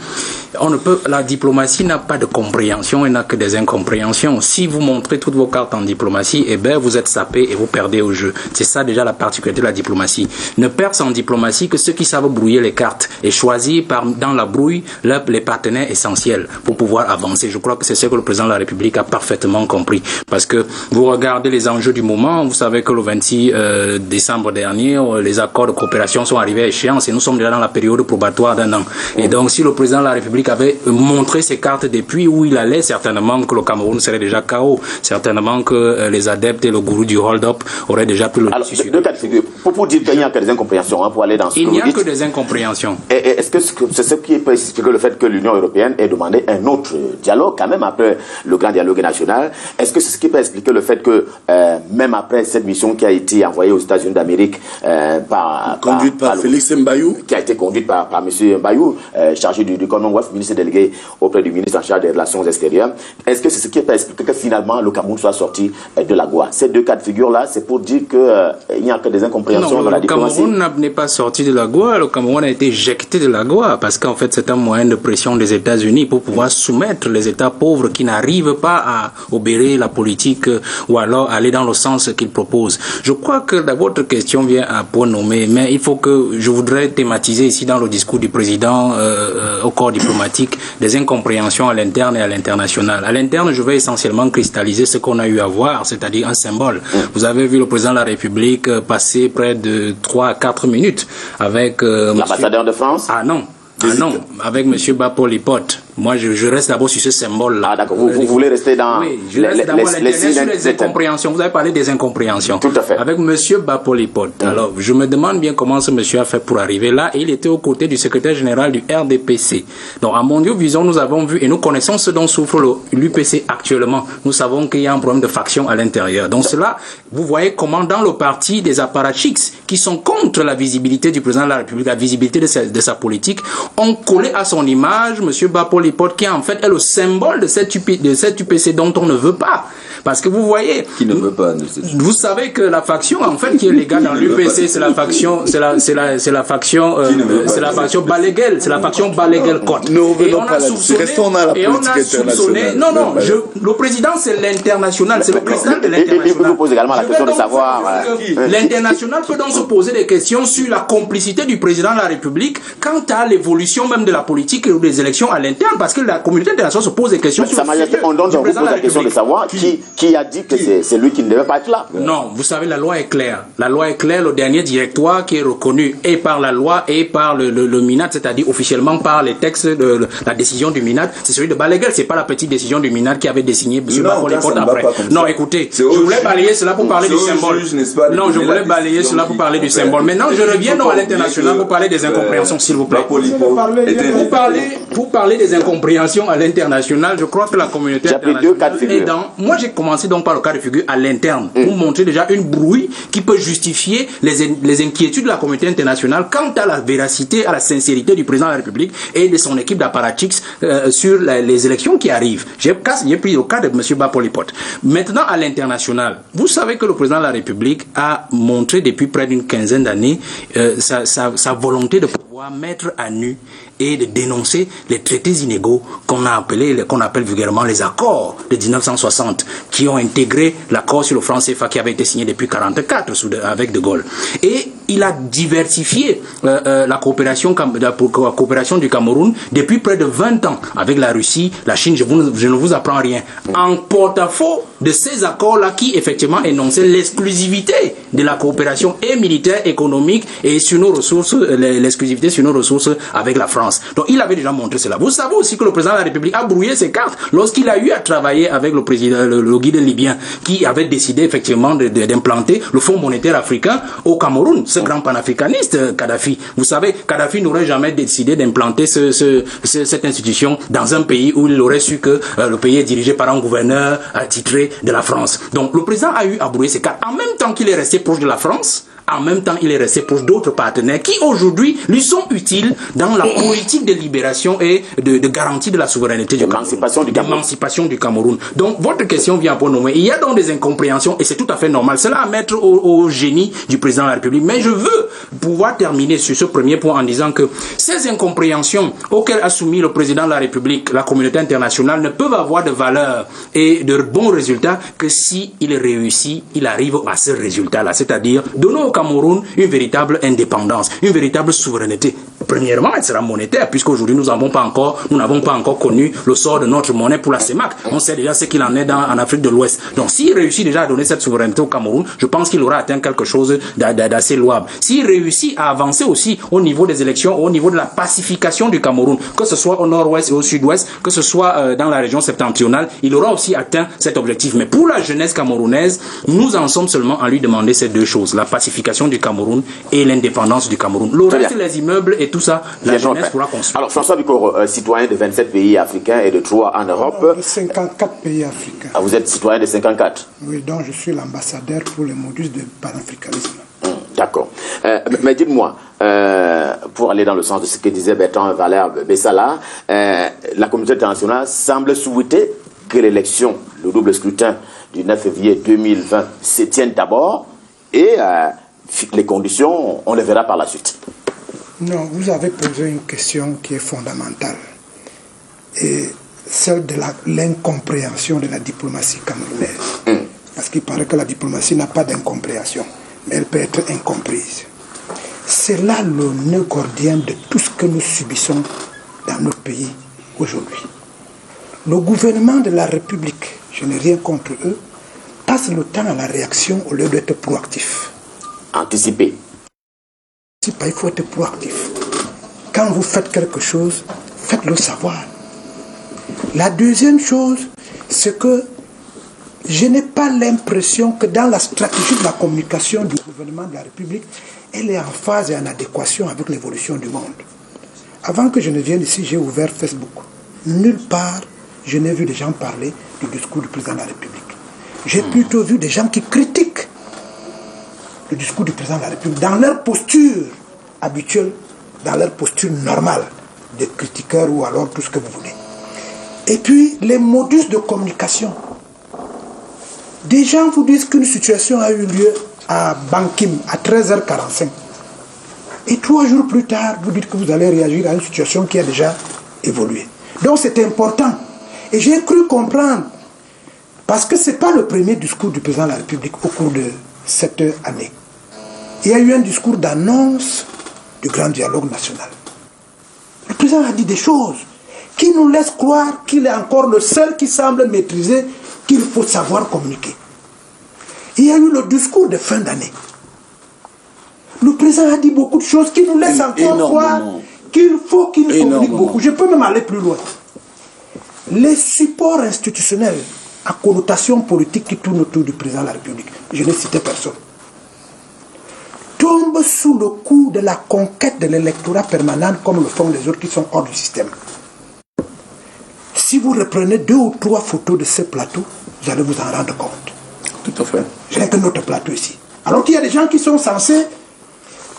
La diplomatie n'a pas de compréhension et n'a que des incompréhensions. Si vous montrez toutes vos cartes en diplomatie, vous êtes sapé et vous perdez au jeu. C'est ça déjà la particularité de la diplomatie. Ne perce en diplomatie que ceux qui savent brouiller les cartes et choisir dans la brouille les partenaires essentiels pour pouvoir avancer. Je crois que c'est ce que le président de la République a parfaitement compris. Parce que vous regardez les enjeux du moment, vous savez que le 26 décembre dernier, les accords de coopération sont arrivés à échéance et nous sommes déjà dans la période probatoire d'un an. Et donc si le président de la République avait montré ses cartes depuis où il allait, certainement que le Cameroun serait déjà KO. Certainement que les adeptes et le gourou du hold-up auraient déjà pu le
discuter. Deux cas de figure. Pour dire qu'il n'y a que des incompréhensions, pour aller dans ce que vous dites.
Il n'y a que des incompréhensions.
Est-ce que c'est ce qui peut expliquer le fait que l'Union européenne ait demandé un autre dialogue, quand même après le grand dialogue national? Est-ce que c'est ce qui peut expliquer le fait que, même après cette mission qui a été envoyée aux États-Unis d'Amérique,
conduite par Félix Mbayou,
qui a été conduite par M. Mbayou, chargé du Commonwealth, ministre délégué auprès du ministre en charge des relations extérieures, est-ce que c'est ce qui peut expliquer que finalement le Cameroun soit sorti de la GOA? Ces deux cas de figure-là, c'est pour dire qu'il n'y a que des incompréhensions dans la diplomatie.
Le Cameroun n'est pas sorti de la GOA, le Cameroun a été éjecté de la GOA parce qu'en fait c'est un moyen de pression des États-Unis pour pouvoir soumettre les États pauvres qui n'arrivent pas à obérer la politique ou alors aller dans le sens qu'ils proposent. Je crois que votre question vient à point nommé, mais il faut que je voudrais thématiser ici dans le discours du président au corps diplomatique des incompréhensions à l'interne et à l'international. À l'interne, je vais essentiellement cristalliser ce qu'on a eu à voir, c'est-à-dire un symbole. Vous avez vu le président de la République passer près de 3 à 4 minutes avec
l'ambassadeur de France.
Non, avec M. Bappo-Lipote. Moi, je reste d'abord sur ce symbole-là.
Ah, d'accord. Vous voulez rester dans
les incompréhensions. Vous avez parlé des incompréhensions.
Tout à fait.
Avec M. Bappo-Lipote. Alors, je me demande bien comment ce monsieur a fait pour arriver là. Et il était aux côtés du secrétaire général du RDPC. Donc, à Mondiaux Vision, nous avons vu et nous connaissons ce dont souffre l'UPC actuellement. Nous savons qu'il y a un problème de faction à l'intérieur. Donc, cela, vous voyez comment dans le parti des apparatchiks qui sont contre la visibilité du président de la République, la visibilité de sa politique, ont collé à son image M. Bappo-Lipote qui en fait est le symbole de cette UPC dont on ne veut pas. Parce que vous voyez,
qui ne veut pas.
Vous savez que la faction en fait qui est légale dans l'UPC, c'est la faction, c'est la faction Balaguel, c'est la faction Balaguel-Côte.
Et on a soupçonné,
le président c'est l'international, c'est le président de l'international.
Et vous posez également la question de savoir.
L'international peut donc se poser des questions sur la complicité du président de la République quant à l'évolution même de la politique et des élections à l'interne, parce que la communauté internationale se pose des questions sur
Sa Majesté, on pose la question de savoir qui Qui a dit que c'est lui qui ne devait pas être là?
Non, vous savez, la loi est claire. La loi est claire, le dernier directoire qui est reconnu et par la loi et par le MINAT, c'est-à-dire officiellement par les textes de la décision du MINAT, c'est celui de Balaguer. C'est pas la petite décision du MINAT qui avait désigné M. Bapolipot après. Non, écoutez, je voulais balayer cela pour parler du symbole. Non, je voulais balayer cela pour parler du symbole. Maintenant, je reviens donc à l'international pour parler des incompréhensions, s'il vous plaît. Pour parler des incompréhensions à l'international, je crois que la communauté internationale est dans... Moi, j'ai commencé donc par le cas de figure à l'interne, pour montrer déjà une brouille qui peut justifier les inquiétudes de la communauté internationale quant à la véracité, à la sincérité du président de la République et de son équipe d'apparatchiks sur les élections qui arrivent. J'ai pris le cas de M. Bapolipot. Maintenant, à l'international, vous savez que le président de la République a montré depuis près d'une quinzaine d'années sa volonté de pouvoir mettre à nu et de dénoncer les traités inégaux qu'on appelle vulgairement les accords de 1960, qui ont intégré l'accord sur le franc CFA qui avait été signé depuis 1944 avec De Gaulle. Et il a diversifié la coopération du Cameroun depuis près de 20 ans avec la Russie, la Chine, je ne vous apprends rien. En porte-à-faux de ces accords-là qui effectivement énonçaient l'exclusivité de la coopération et militaire, économique et sur nos ressources, l'exclusivité sur nos ressources avec la France. Donc il avait déjà montré cela. Vous savez aussi que le président de la République a brouillé ses cartes lorsqu'il a eu à travailler avec le président, le guide libyen, qui avait décidé effectivement d'implanter le Fonds monétaire africain au Cameroun, ce grand panafricaniste Kadhafi. Vous savez, Kadhafi n'aurait jamais décidé d'implanter cette institution dans un pays où il aurait su que le pays est dirigé par un gouverneur attitré de la France. Donc le président a eu à brouiller ses cartes. En même temps qu'il est resté proche de la France, en même temps, il est resté proche d'autres partenaires qui aujourd'hui lui sont utiles dans la politique de libération et de garantie de la souveraineté du Cameroun. Donc, votre question vient pour nommer. Il y a donc des incompréhensions et c'est tout à fait normal. C'est là à mettre au génie du président de la République. Mais je veux pouvoir terminer sur ce premier point en disant que ces incompréhensions auxquelles a soumis le président de la République, la communauté internationale, ne peuvent avoir de valeur et de bons résultats que si il réussit, il arrive à ce résultat-là. C'est-à-dire, donner au Cameroun une véritable indépendance, une véritable souveraineté. Premièrement, elle sera monétaire, puisqu'aujourd'hui nous n'avons pas encore connu le sort de notre monnaie pour la CEMAC. On sait déjà ce qu'il en est en Afrique de l'Ouest. Donc s'il réussit déjà à donner cette souveraineté au Cameroun, je pense qu'il aura atteint quelque chose d'assez louable. S'il réussit à avancer aussi au niveau des élections, au niveau de la pacification du Cameroun, que ce soit au nord-ouest et au sud-ouest, que ce soit dans la région septentrionale, il aura aussi atteint cet objectif. Mais pour la jeunesse camerounaise, nous en sommes seulement à lui demander ces deux choses, la pacification du Cameroun et l'indépendance du Cameroun. Le reste, les immeubles et tout ça, la jeunesse pourra construire.
Alors, François Bikoro, citoyen de 27 pays africains et de 3 en Europe.
De 54 pays africains.
Ah, vous êtes citoyen de 54?
Oui, donc je suis l'ambassadeur pour le modus de panafricanisme.
D'accord. Mais dites-moi, pour aller dans le sens de ce que disait Bertrand Valère Bessala, la communauté internationale semble souhaiter que l'élection, le double scrutin du 9 février 2020 se tienne d'abord et les conditions, on les verra par la suite.
Non, vous avez posé une question qui est fondamentale. Et celle de l'incompréhension de la diplomatie camerounaise. Parce qu'il paraît que la diplomatie n'a pas d'incompréhension, mais elle peut être incomprise. C'est là le nœud gordien de tout ce que nous subissons dans notre pays aujourd'hui. Le gouvernement de la République, je n'ai rien contre eux, passe le temps à la réaction au lieu d'être proactif.
Anticiper.
Il faut être proactif. Quand vous faites quelque chose, faites-le savoir. La deuxième chose, c'est que je n'ai pas l'impression que dans la stratégie de la communication du gouvernement de la République, elle est en phase et en adéquation avec l'évolution du monde. Avant que je ne vienne ici, j'ai ouvert Facebook. Nulle part, je n'ai vu des gens parler du discours du président de la République. J'ai plutôt vu des gens qui critiquent le discours du président de la République dans leur posture habituelle, dans leur posture normale de critiqueurs ou alors tout ce que vous voulez. Et puis, les modus de communication. Des gens vous disent qu'une situation a eu lieu à Bankim à 13h45. Et 3 jours plus tard, vous dites que vous allez réagir à une situation qui a déjà évolué. Donc c'est important. Et j'ai cru comprendre, parce que ce n'est pas le premier discours du président de la République au cours de cette année. Il y a eu un discours d'annonce du grand dialogue national. Le président a dit des choses qui nous laissent croire qu'il est encore le seul qui semble maîtriser qu'il faut savoir communiquer. Il y a eu le discours de fin d'année. Le président a dit beaucoup de choses qui nous laissent encore croire qu'il faut qu'il communique beaucoup. Je peux même aller plus loin. Les supports institutionnels à connotation politique qui tournent autour du président de la République, je n'ai cité personne, tombent sous le coup de la conquête de l'électorat permanent comme le font les autres qui sont hors du système. Si vous reprenez 2 ou 3 photos de ce plateau, vous allez vous en rendre compte.
Tout à fait.
Je n'ai qu'un autre plateau ici. Alors qu'il y a des gens qui sont censés,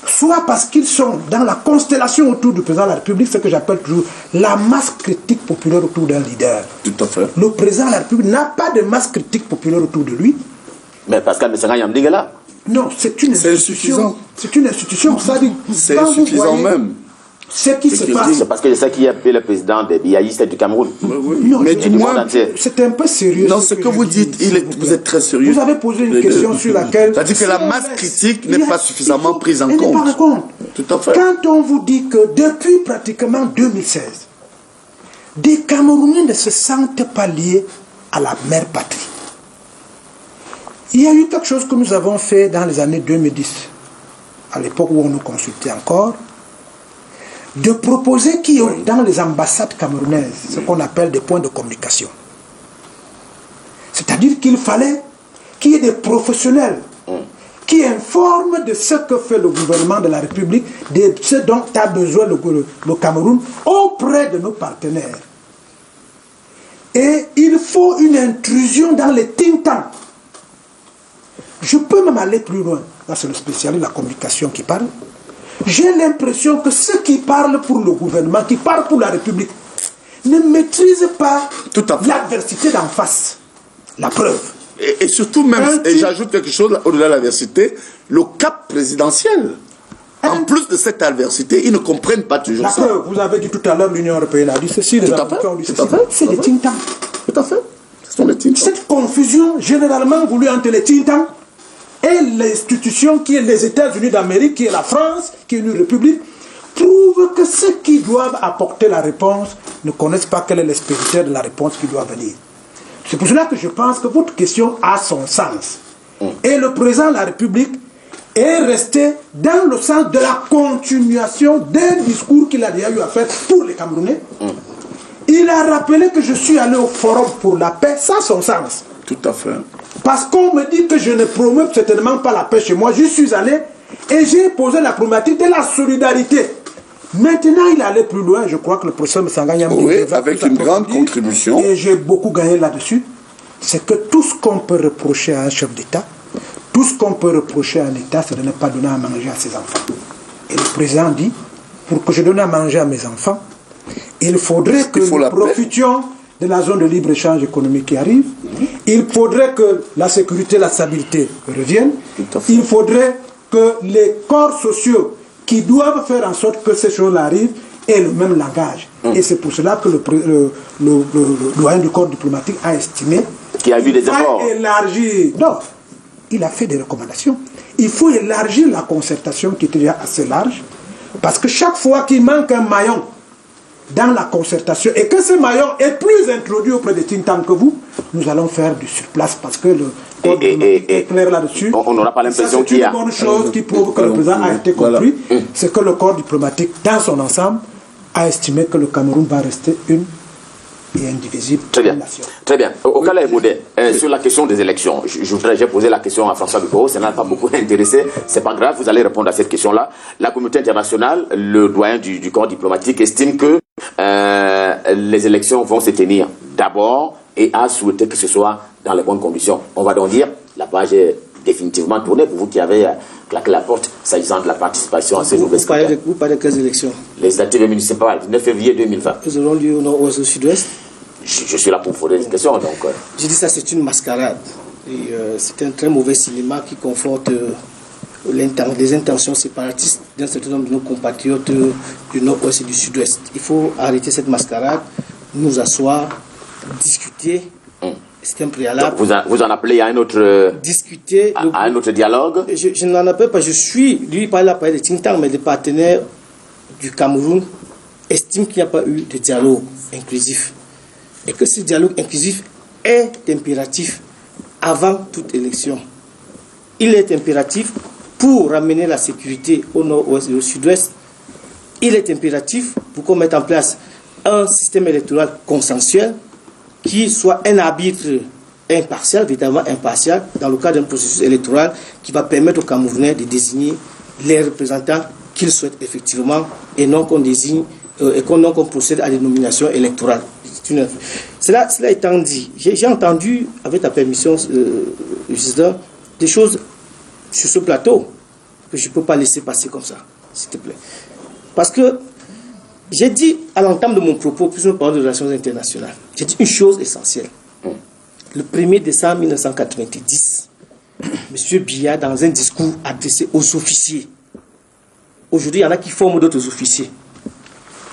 soit parce qu'ils sont dans la constellation autour du président de la République, ce que j'appelle toujours la masse critique populaire autour d'un leader.
Tout à fait.
Le président de la République n'a pas de masse critique populaire autour de lui.
Mais Pascal Messenga Yamding est là.
Non, c'est une institution. C'est une institution.
C'est insuffisant même.
Ce qui se passe.
C'est parce que je sais qui a appelé le président des biaïstes du Cameroun.
Non,
mais du moins,
c'est un peu sérieux.
Non, ce que vous dites, vous êtes très sérieux.
Vous avez posé une question sur laquelle...
C'est-à-dire que la masse critique n'est pas suffisamment prise en compte.
Elle n'est pas compte.
Tout à fait.
Quand on vous dit que depuis pratiquement 2016, des Camerounais ne se sentent pas liés à la mère patrie. Il y a eu quelque chose que nous avons fait dans les années 2010, à l'époque où on nous consultait encore, de proposer qu'il y ait dans les ambassades camerounaises ce qu'on appelle des points de communication. C'est-à-dire qu'il fallait qu'il y ait des professionnels qui informent de ce que fait le gouvernement de la République, de ce dont a besoin le Cameroun auprès de nos partenaires. Et il faut une intrusion dans les think tanks. Je peux même aller plus loin. Là, c'est le spécialiste de la communication qui parle. J'ai l'impression que ceux qui parlent pour le gouvernement, qui parlent pour la République, ne maîtrisent pas l'adversité d'en face. La preuve.
Et surtout même, et j'ajoute quelque chose au-delà de l'adversité, le cap présidentiel. En plus de cette adversité, ils ne comprennent pas toujours ça.
Vous avez dit tout à l'heure, l'Union européenne a dit ceci, les Américains ont dit ceci. C'est des think tanks.
Tout à fait. Ce sont des think tanks.
Cette confusion généralement voulue entre les think tanks et l'institution qui est les États-Unis d'Amérique, qui est la France, qui est une république, prouve que ceux qui doivent apporter la réponse ne connaissent pas quel est l'expéditeur de la réponse qui doit venir. C'est pour cela que je pense que votre question a son sens. Et le président de la République est resté dans le sens de la continuation d'un discours qu'il a déjà eu à faire pour les Camerounais. Il a rappelé que je suis allé au Forum pour la paix, ça a son sens.
Tout à fait.
Parce qu'on me dit que je ne promeux certainement pas la paix chez moi. Je suis allé et j'ai posé la problématique de la solidarité. Maintenant, il est allé plus loin. Je crois que le professeur Messenga Yamding...
Oui, avec une grande contribution.
Et j'ai beaucoup gagné là-dessus. C'est que tout ce qu'on peut reprocher à un chef d'État, tout ce qu'on peut reprocher à un État, c'est de ne pas donner à manger à ses enfants. Et le président dit, pour que je donne à manger à mes enfants, il faudrait que nous profitions de la zone de libre-échange économique qui arrive. Il faudrait que la sécurité, la stabilité reviennent. Il faudrait que les corps sociaux qui doivent faire en sorte que ces choses-là arrivent aient le même langage. Et c'est pour cela que le doyen du corps diplomatique a estimé
qu'il a eu des efforts.
Élargir. Non, il a fait des recommandations. Il faut élargir la concertation qui était déjà assez large, parce que chaque fois qu'il manque un maillon dans la concertation et que ce maillon est plus introduit auprès des think tanks que vous, nous allons faire du surplace parce que le code est clair là-dessus.
On n'aura pas l'impression qu'il y a...
C'est une bonne chose qui prouve que le président a été compris, c'est que le corps diplomatique dans son ensemble a estimé que le Cameroun va rester une et indivisible nation.
Très bien. Okala Emoudé, sur la question des élections, j'ai posé la question à François Bicot, ça n'a pas beaucoup intéressé, c'est pas grave, vous allez répondre à cette question-là. La communauté internationale, le doyen du corps diplomatique estime que les élections vont se tenir d'abord et a souhaité que ce soit dans les bonnes conditions. On va donc dire, la page est définitivement tournée pour vous qui avez claqué la porte s'agissant de la participation à ces nouvelles scrutins.
Vous parlez de quelles élections?
Législatives et municipales, 9 février 2020.
Elles auront lieu au nord-ouest, au sud-ouest?
Je suis là pour poser des questions. Donc,
je dis ça, c'est une mascarade. C'est un très mauvais cinéma qui conforte des intentions séparatistes d'un certain nombre de nos compatriotes du nord-ouest et du sud-ouest. Il faut arrêter cette mascarade, nous asseoir, discuter. C'est un préalable.
Donc vous en appelez à un autre,
discuter,
à un autre dialogue?
Je n'en appelle pas. Je suis, lui, par là, des think tanks, mais des partenaires du Cameroun estiment qu'il n'y a pas eu de dialogue inclusif. Et que ce dialogue inclusif est impératif avant toute élection. Il est impératif pour ramener la sécurité au nord-ouest et au sud-ouest. Il est impératif pour qu'on mette en place un système électoral consensuel qui soit un arbitre impartial, véritablement impartial, dans le cadre d'un processus électoral qui va permettre aux Camerounais de désigner les représentants qu'ils souhaitent effectivement et non qu'on désigne et qu'on procède à des nominations électorales. Cela étant dit, j'ai entendu, avec ta permission, président, des choses sur ce plateau que je ne peux pas laisser passer comme ça, s'il te plaît. Parce que j'ai dit à l'entame de mon propos, puisque nous parlons de relations internationales, j'ai dit une chose essentielle. Le 1er décembre 1990, M. Biya, dans un discours adressé aux officiers, aujourd'hui il y en a qui forment d'autres officiers,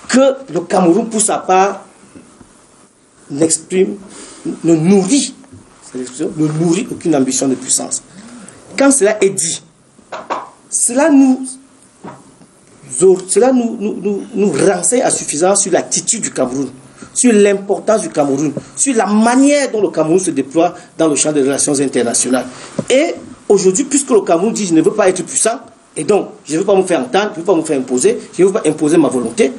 que le Cameroun, pour sa part, ne nourrit aucune ambition de puissance. Quand cela est dit, cela nous renseigne à suffisance sur l'attitude du Cameroun, sur l'importance du Cameroun, sur la manière dont le Cameroun se déploie dans le champ des relations internationales. Et aujourd'hui, puisque le Cameroun dit « je ne veux pas être puissant », et donc je ne veux pas me faire entendre, je ne veux pas me faire imposer, je ne veux pas imposer ma volonté,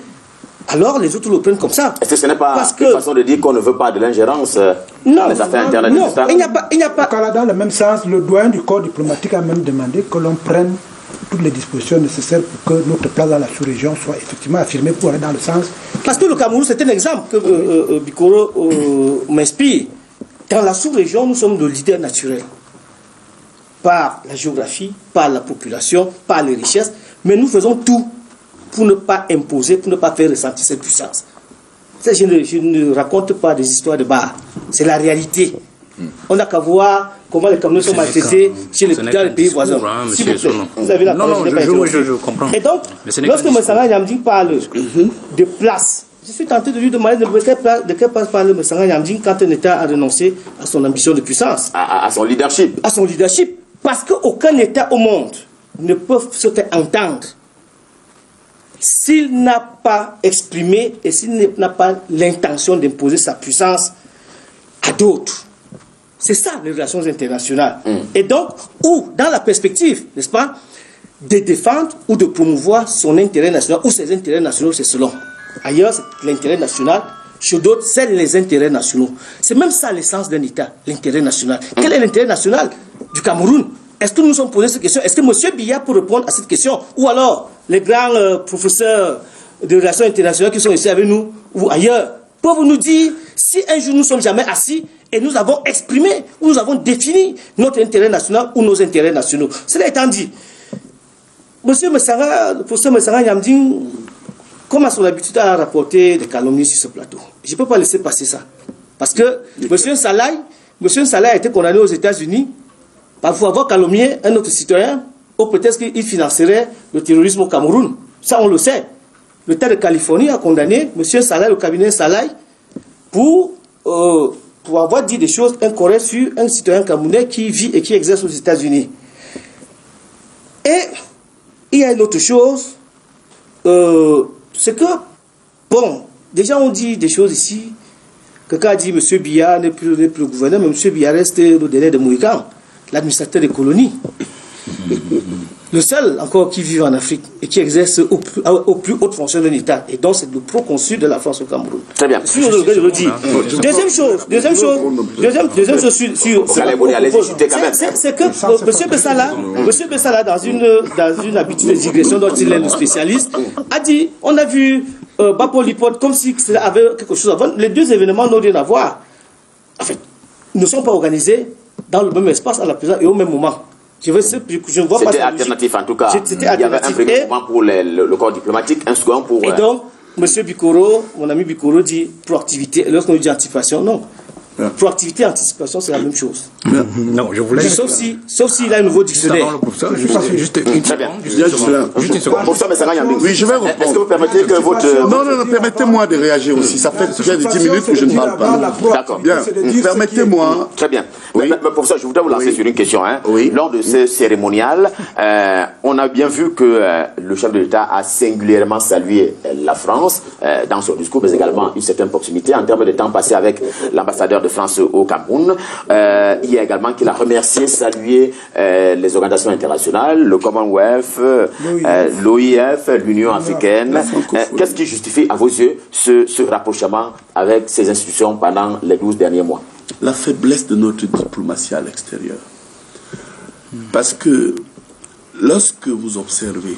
alors les autres le prennent comme ça.
Est-ce que ce n'est pas une façon de dire qu'on ne veut pas de l'ingérence dans les affaires internes?
Non, il n'y a pas...
Dans le même sens, le doyen du corps diplomatique a même demandé que l'on prenne toutes les dispositions nécessaires pour que notre place dans la sous-région soit effectivement affirmée pour aller dans le sens...
Parce que le Cameroun, c'est un exemple que Bikoro m'inspire. Dans la sous-région, nous sommes de leaders naturels. Par la géographie, par la population, par les richesses. Mais nous faisons tout pour ne pas imposer, pour ne pas faire ressentir cette puissance. Je ne raconte pas des histoires de bar. C'est la réalité. On n'a qu'à voir comment les Camerounais sont maltraités dans les pays voisins. S'il vous plaît, vous avez la parole,
je comprends.
Et donc, lorsque M. Yamding parle de place, je suis tenté de lui demander de quelle place parle M. Yamding quand un État a renoncé à son ambition de puissance.
À son leadership.
À son leadership. Parce qu'aucun État au monde ne peut se faire entendre s'il n'a pas exprimé et s'il n'a pas l'intention d'imposer sa puissance à d'autres. C'est ça, les relations internationales. Et donc, ou dans la perspective, n'est-ce pas, de défendre ou de promouvoir son intérêt national ou ses intérêts nationaux, c'est selon. Ailleurs, c'est l'intérêt national. Chez d'autres, c'est les intérêts nationaux. C'est même ça l'essence d'un État, l'intérêt national. Quel est l'intérêt national du Cameroun? Est-ce que nous nous sommes posé cette question? Est-ce que M. Biya peut répondre à cette question? Ou alors, les grands professeurs de relations internationales qui sont ici avec nous, ou ailleurs, peuvent nous dire si un jour nous ne sommes jamais assis et nous avons exprimé, ou nous avons défini notre intérêt national ou nos intérêts nationaux. Cela étant dit, le professeur Messara Yamding, comme à son habitude, a rapporté des calomnies sur ce plateau. Je ne peux pas laisser passer ça. Parce que M. Salah a été condamné aux États-Unis pour avoir calomnié un autre citoyen, ou peut-être qu'il financerait le terrorisme au Cameroun. Ça, on le sait. L'État de Californie a condamné M. Salah, le cabinet Salah, pour avoir dit des choses incorrectes sur un citoyen camerounais qui vit et qui exerce aux États-Unis. Et il y a une autre chose, c'est que, bon, déjà on dit des choses ici, quelqu'un a dit M. Biya n'est plus le gouverneur, mais M. Biya reste le dernier de Moïkan, l'administrateur des colonies. Le seul encore qui vit en Afrique et qui exerce aux plus hautes fonctions de l'État. Et donc c'est le proconsul de la France au Cameroun.
Très bien.
Je le dis. Deuxième chose sur c'est que M. Bessala, dans une habitude de digression dont il est le spécialiste, a dit, on a vu Bapo Lipot comme si cela avait quelque chose avant. Les deux événements n'ont rien à voir. En fait, ils ne sont pas organisés dans le même espace à la présence et au même moment. C'était
alternatif en tout cas. Il y avait un premier moment pour le corps diplomatique, un second pour...
Et donc, M. Bikoro, mon ami Bikoro dit proactivité. Lorsqu'on dit anticipation, non. Proactivité et anticipation, c'est la même chose.
Non, je voulais...
Sauf s'il a un nouveau dictionnaire.
Juste une seconde.
Pour ça,
oui, je vais répondre.
Est-ce que vous permettez que votre...
Non, permettez-moi de réagir aussi. Ça fait déjà 10 minutes que je ne parle pas.
D'accord.
Bien, permettez-moi...
Très bien. Oui. Mais pour ça, je voudrais vous lancer sur une question. Lors de ce cérémonial, on a bien vu que le chef de l'État a singulièrement salué la France dans son discours, mais également une certaine proximité en termes de temps passé avec l'ambassadeur de France au Cameroun. Il y a également qu'il a remercié, salué les organisations internationales, le Commonwealth, l'OIF, l'Union africaine. Qu'est-ce qui justifie, à vos yeux, ce rapprochement avec ces institutions pendant les 12 derniers mois?
La faiblesse de notre diplomatie à l'extérieur. Parce que lorsque vous observez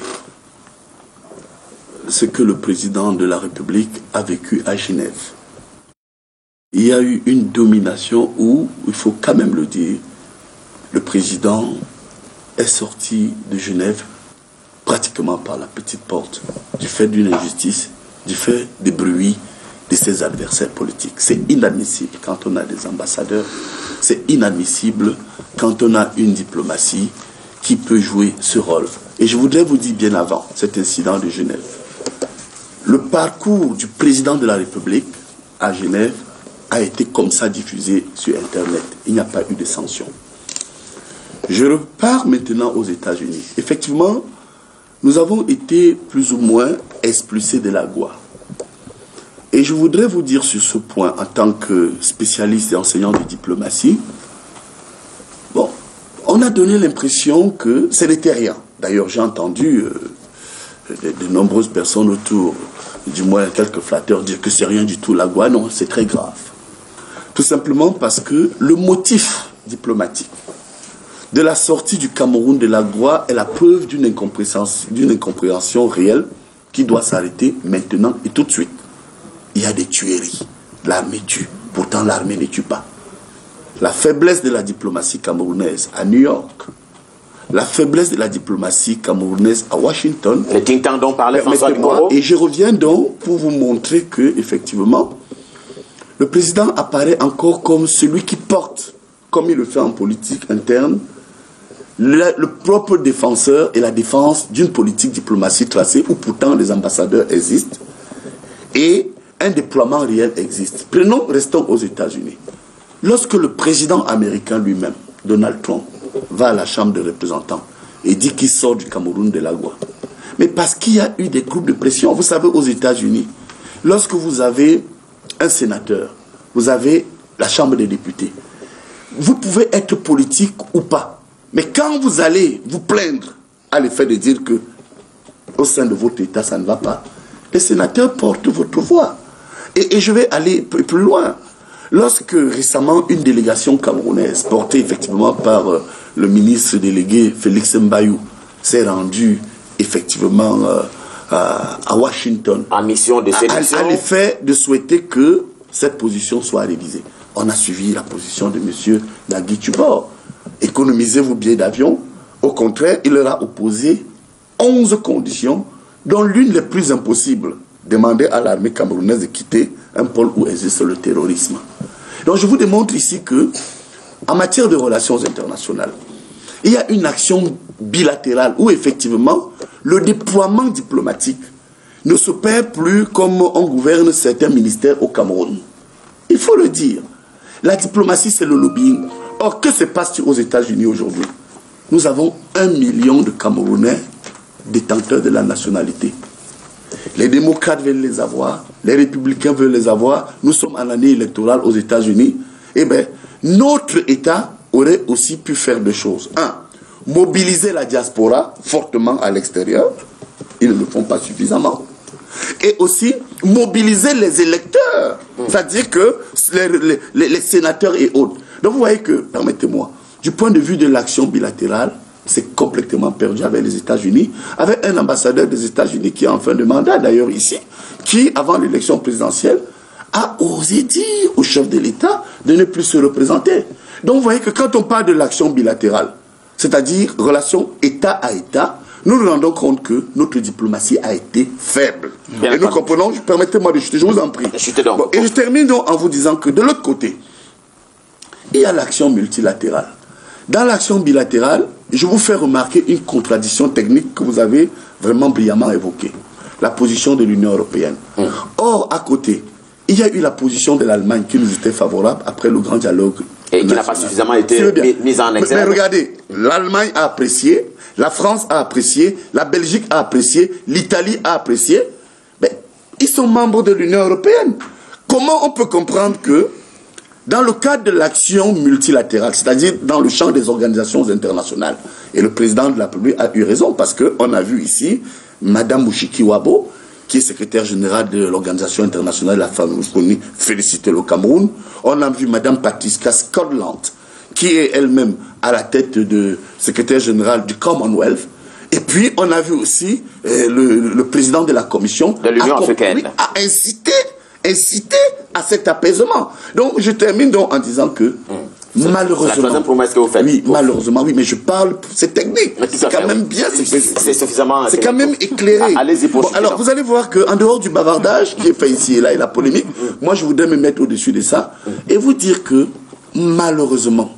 ce que le président de la République a vécu à Genève, il y a eu une domination où, il faut quand même le dire, le président est sorti de Genève pratiquement par la petite porte, du fait d'une injustice, du fait des bruits de ses adversaires politiques. C'est inadmissible quand on a des ambassadeurs, c'est inadmissible quand on a une diplomatie qui peut jouer ce rôle. Et je voudrais vous dire bien avant cet incident de Genève, le parcours du président de la République à Genève a été comme ça diffusé sur Internet. Il n'y a pas eu de sanction. Je repars maintenant aux États-Unis. Effectivement, nous avons été plus ou moins expulsés de la GOA. Et je voudrais vous dire sur ce point, en tant que spécialiste et enseignant de diplomatie, bon, on a donné l'impression que ce n'était rien. D'ailleurs, j'ai entendu de nombreuses personnes autour, du moins quelques flatteurs, dire que c'est rien du tout la GOA. Non, c'est très grave. Tout simplement parce que le motif diplomatique de la sortie du Cameroun de la GOA est la preuve d'une incompréhension réelle qui doit s'arrêter maintenant et tout de suite. Il y a des tueries. L'armée tue. Pourtant, l'armée ne tue pas. La faiblesse de la diplomatie camerounaise à New York, la faiblesse de la diplomatie camerounaise à Washington.
Le think tank dont parlait François Dumoro.
Et je reviens donc pour vous montrer que, effectivement, le président apparaît encore comme celui qui porte, comme il le fait en politique interne, le propre défenseur et la défense d'une politique diplomatie tracée où pourtant les ambassadeurs existent et un déploiement réel existe. Restons aux États-Unis. Lorsque le président américain lui-même, Donald Trump, va à la Chambre des représentants et dit qu'il sort du Cameroun de la GOA, mais parce qu'il y a eu des groupes de pression. Vous savez, aux États-Unis, lorsque vous avez un sénateur, vous avez la Chambre des députés, vous pouvez être politique ou pas. Mais quand vous allez vous plaindre à l'effet de dire que au sein de votre État, ça ne va pas, les sénateurs portent votre voix. Et je vais aller plus loin. Lorsque récemment, une délégation camerounaise, portée effectivement par le ministre délégué Félix Mbayou, s'est rendue effectivement à Washington,
en mission de séduction,
à l'effet de souhaiter que cette position soit révisée. On a suivi la position de M. Nagui Tubor. Économisez vos billets d'avion. Au contraire, il leur a opposé 11 conditions, dont l'une des plus impossibles, demander à l'armée camerounaise de quitter un pôle où existe le terrorisme. Donc je vous démontre ici que, en matière de relations internationales, il y a une action bilatérale où effectivement le déploiement diplomatique ne s'opère plus comme on gouverne certains ministères au Cameroun. Il faut le dire. La diplomatie, c'est le lobbying. Or, que se passe-t-il aux États-Unis aujourd'hui? Nous avons 1 million de Camerounais détenteurs de la nationalité. Les démocrates veulent les avoir, les républicains veulent les avoir. Nous sommes en année électorale aux États-Unis. Eh bien, notre État aurait aussi pu faire deux choses. Un, mobiliser la diaspora fortement à l'extérieur. Ils ne le font pas suffisamment. Et aussi mobiliser les électeurs. C'est-à-dire que les sénateurs et autres. Donc vous voyez que, permettez-moi, du point de vue de l'action bilatérale, c'est complètement perdu avec les États-Unis, avec un ambassadeur des États-Unis qui est en fin de mandat, d'ailleurs ici, qui, avant l'élection présidentielle, a osé dire au chef de l'État de ne plus se représenter. Donc vous voyez que quand on parle de l'action bilatérale, c'est-à-dire relation État à État, nous nous rendons compte que notre diplomatie a été faible. Et nous comprenons, permettez-moi de chuter, je vous en prie. Bon, et je termine donc en vous disant que de l'autre côté, il y a l'action multilatérale. Dans l'action bilatérale, je vous fais remarquer une contradiction technique que vous avez vraiment brillamment évoquée. La position de l'Union européenne. Or, à côté, il y a eu la position de l'Allemagne qui nous était favorable après le grand dialogue.
Et qui n'a pas suffisamment été mise en exergue.
Mais regardez, l'Allemagne a apprécié, la France a apprécié, la Belgique a apprécié, l'Italie a apprécié. Mais ils sont membres de l'Union européenne. Comment on peut comprendre que dans le cadre de l'action multilatérale, c'est-à-dire dans le champ des organisations internationales, et le président de la République a eu raison, parce qu'on a vu ici Madame Mushikiwabo, qui est secrétaire générale de l'Organisation internationale de la francophonie, féliciter le Cameroun. On a vu Madame Patricia Scotland, qui est elle-même à la tête de secrétaire général du Commonwealth. Et puis, on a vu aussi le président de la Commission
de l'Union africaine
a incité à cet apaisement. Donc, je termine donc en disant que malheureusement,
la troisième promesse que vous faites.
Oui, malheureusement, oui, mais je parle, c'est technique. C'est quand même bien.
C'est suffisamment.
C'est quand même éclairé.
Allez-y pour
alors, vous allez voir qu'en dehors du bavardage qui est fait ici et là et la polémique, moi, je voudrais me mettre au-dessus de ça et vous dire que, malheureusement,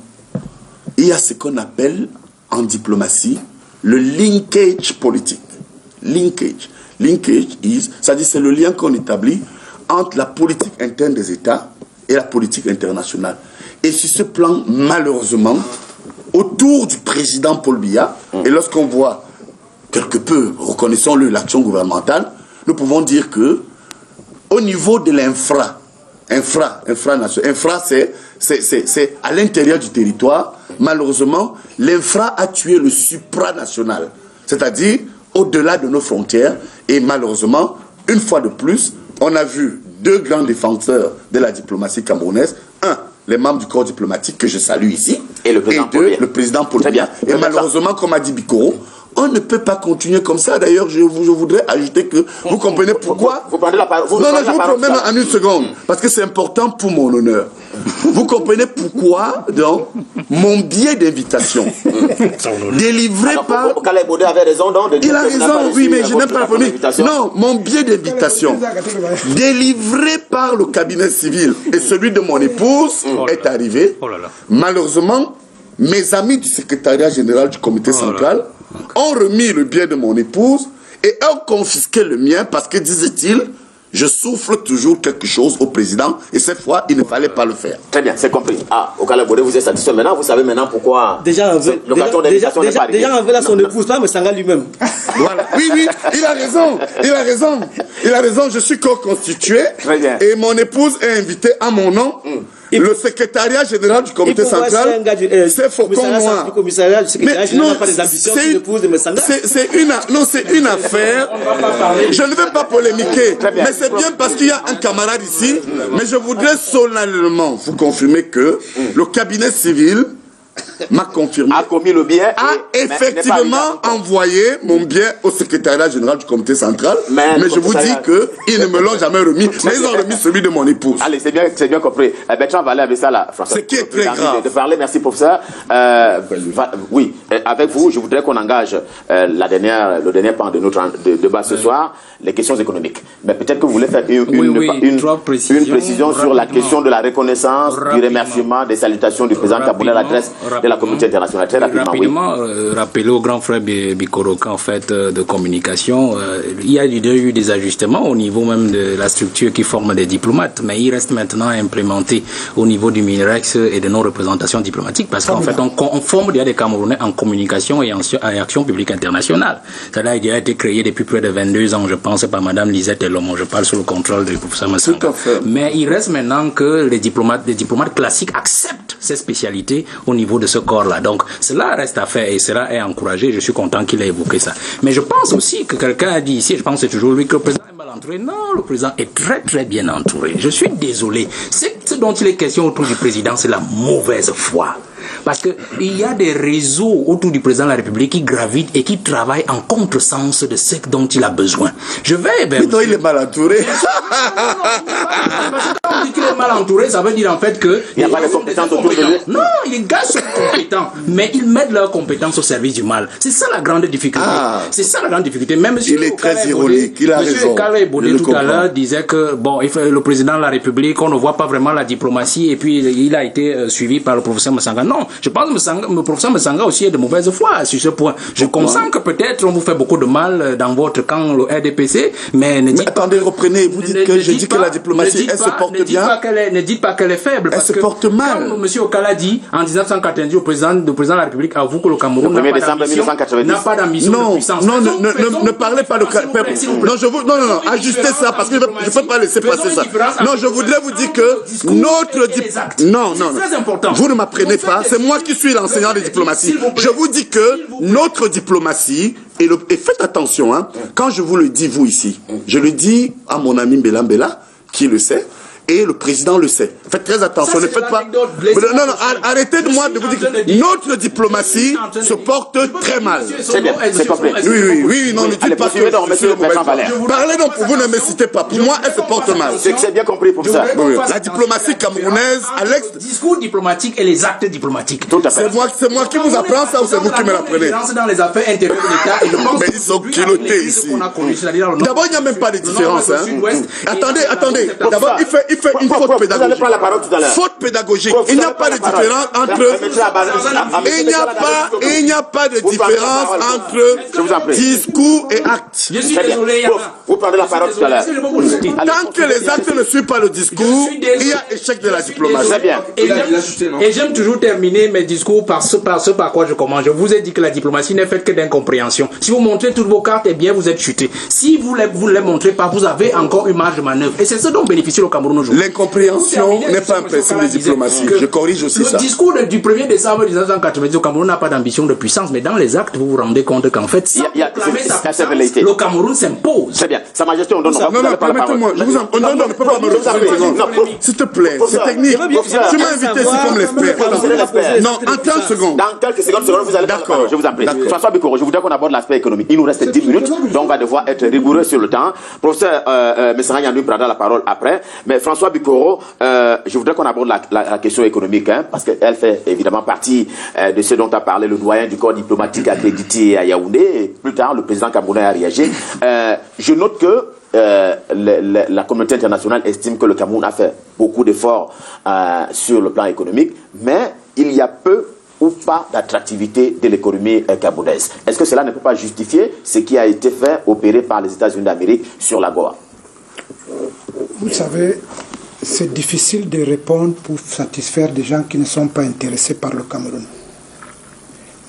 il y a ce qu'on appelle en diplomatie le linkage politique. Linkage. Linkage, c'est-à-dire c'est le lien qu'on établit entre la politique interne des États et la politique internationale. Et sur ce plan, malheureusement, autour du président Paul Biya, et lorsqu'on voit quelque peu, reconnaissons-le, l'action gouvernementale, nous pouvons dire que au niveau de l'infra, c'est à l'intérieur du territoire, malheureusement, l'infra a tué le supranational, c'est-à-dire au-delà de nos frontières, et malheureusement, une fois de plus, on a vu deux grands défenseurs de la diplomatie camerounaise, un, les membres du corps diplomatique que je salue ici,
et le président
le président Paul Biya. Et malheureusement, comme a dit Bikoro, on ne peut pas continuer comme ça. D'ailleurs, je voudrais ajouter que vous comprenez pourquoi...
Vous prenez la parole.
Non, je vous promets en une seconde, parce que c'est important pour mon honneur. Vous comprenez pourquoi, donc, mon billet d'invitation, délivré par...
Kaleb Bodé avait raison, donc,
il a raison, oui, mais je n'aime pas la polémique. Non, mon billet d'invitation, délivré par le cabinet civil et celui de mon épouse, est arrivé. Malheureusement, mes amis du secrétariat général du comité central ont remis le billet de mon épouse et ont confisqué le mien parce que, disait-il, je souffle toujours quelque chose au président et cette fois, il ne fallait pas le faire.
Très bien, c'est compris. Ah, au Kaleb Bodé, vous êtes satisfait maintenant, vous savez maintenant pourquoi
déjà on veut à son épouse, pas Messanga lui-même.
Voilà, oui, il a raison, je suis co-constitué et mon épouse est invitée à mon nom. Le secrétariat général du comité central, c'est Faucon Noir. C'est une affaire. Je ne veux pas polémiquer, mais c'est bien parce qu'il y a un camarade ici. Mais je voudrais solennellement vous confirmer que le cabinet civil m'a confirmé,
a commis le billet,
a effectivement envoyé mon billet au secrétariat général du comité central, mais je vous dis qu'ils ne me l'ont jamais remis, mais ils ont remis celui de mon épouse.
Allez, c'est bien compris. Bertrand Vallet avait ça là, François.
Ce qui est très grave.
De parler, merci professeur. Oui, avec vous, je voudrais qu'on engage le dernier pan de notre débat ce soir, les questions économiques. Mais peut-être que vous voulez faire une précision sur la question de la reconnaissance, du remerciement, des salutations du président Kaboulé à l'adresse de la communauté internationale. Très rapidement,
rappeler au grand frère Bikoro qu'en fait de communication, il y a eu des ajustements au niveau même de la structure qui forme des diplomates, mais il reste maintenant à implémenter au niveau du MINREX et de nos représentations diplomatiques, parce qu'en fait on forme déjà des Camerounais en communication et en action publique internationale. Cela a été créé depuis près de 22 ans, je pense, par Madame Lisette Elomo, je parle sous le contrôle du professeur Massanga. Mais il reste maintenant que les diplomates classiques acceptent ces spécialités au niveau de ce corps-là. Donc, cela reste à faire et cela est encouragé. Je suis content qu'il ait évoqué ça. Mais je pense aussi que quelqu'un a dit ici, je pense que c'est toujours lui, que le président est mal entouré. Non, le président est très très bien entouré. Je suis désolé. Ce dont il est question autour du président, c'est la mauvaise foi. Parce qu'il y a des réseaux autour du président de la République qui gravitent et qui travaillent en contresens de ce dont il a besoin. Je vais...
Mais non, il est mal entouré.
Quand on dit qu'il est mal entouré, ça veut dire en fait que...
Il n'y a pas de compétences autour de lui.
Non, les gars sont compétents, mais ils mettent leurs compétences au service du mal. C'est ça la grande difficulté. C'est ça la grande difficulté. Même
il est très ironique, il a raison.
M. Kaleb Bodé tout à l'heure disait que le président de la République, on ne voit pas vraiment la diplomatie et puis il a été suivi par le professeur Massanga. Non, Non, je pense que le professeur Messanga aussi est de mauvaise foi sur ce point. Je consens que peut-être on vous fait beaucoup de mal dans votre camp, le RDPC, mais ne dites
attendez, reprenez, vous dites que je dis que la diplomatie, elle se porte bien.
Ne dites pas qu'elle est faible.
Elle se porte mal.
Comme M. Okala dit en 1990 au président de la République, avoue que le Cameroun n'a pas d'ambition de puissance.
Non, ne parlez pas de... Non, ajustez ça parce que je ne peux pas laisser passer ça. Non, je voudrais vous dire que notre... Non, vous ne m'apprenez pas, c'est moi qui suis l'enseignant de diplomatie. Je vous dis que notre diplomatie, et faites attention, hein, quand je vous le dis, vous ici, je le dis à mon ami Mbela Mbela, qui le sait, et le président le sait. Faites très attention, ne faites pas... Non, arrêtez de moi de vous dire que notre diplomatie se porte très mal.
C'est bien, c'est compris.
Oui, non, ne dites pas que... Parlez donc, vous ne me citez pas. Pour moi, elle se porte mal.
C'est bien compris pour ça.
La diplomatie camerounaise, Alex...
Le discours diplomatique et les actes diplomatiques.
Tout à fait.
C'est moi qui vous apprends ça ou c'est vous qui me l'apprenez?
Dans les affaires intérieures de l'État, et je pense
mais ils sont culottés ici. D'abord, il n'y a même pas de différence. Attendez. D'abord, il fait une faute pédagogique. Faute pédagogique. Il n'y a pas de différence entre... Il n'y a pas de différence entre discours et actes.
Je suis désolé.
Vous prenez la parole tout à l'heure.
Tant que les actes ne suivent pas le discours, il y a échec de la diplomatie.
Très bien.
Et j'aime toujours terminer mes discours par ce par quoi je commence. Je vous ai dit que la diplomatie n'est faite que d'incompréhension. Si vous montrez toutes vos cartes, eh bien vous êtes chuté. Si vous ne les montrez pas, vous avez encore une marge de manœuvre. Et c'est ce dont bénéficie le Cameroun aujourd'hui.
L'incompréhension n'est pas un principe de diplomatie. Je corrige aussi ça.
Le discours du 1er décembre 1990 au Cameroun n'a pas d'ambition de puissance, mais dans les actes, vous vous rendez compte qu'en fait, le Cameroun s'impose.
C'est bien. Sa Majesté, on donne...
Non, permettez-moi. On ne peut pas me refuser. S'il te plaît, c'est technique. Tu m'as invité ici comme l'expert. Non, en 30 secondes.
Dans quelques secondes, vous allez d'accord. Je vous en prie. François Bikoro, je voudrais qu'on aborde l'aspect économique. Il nous reste 10 minutes, donc on va devoir être rigoureux sur le temps. Professeur Messanga Yannou prendra la parole après. Mais François Bikoro, je voudrais qu'on aborde la question économique, hein, parce qu'elle fait évidemment partie de ce dont a parlé le doyen du corps diplomatique accrédité à Yaoundé. Et plus tard, le président camerounais a réagi. Je note que la communauté internationale estime que le Cameroun a fait beaucoup d'efforts sur le plan économique, mais il y a peu ou pas d'attractivité de l'économie camerounaise. Est-ce que cela ne peut pas justifier ce qui a été fait, opéré par les États-Unis d'Amérique sur la Goa?
Vous savez, c'est difficile de répondre pour satisfaire des gens qui ne sont pas intéressés par le Cameroun.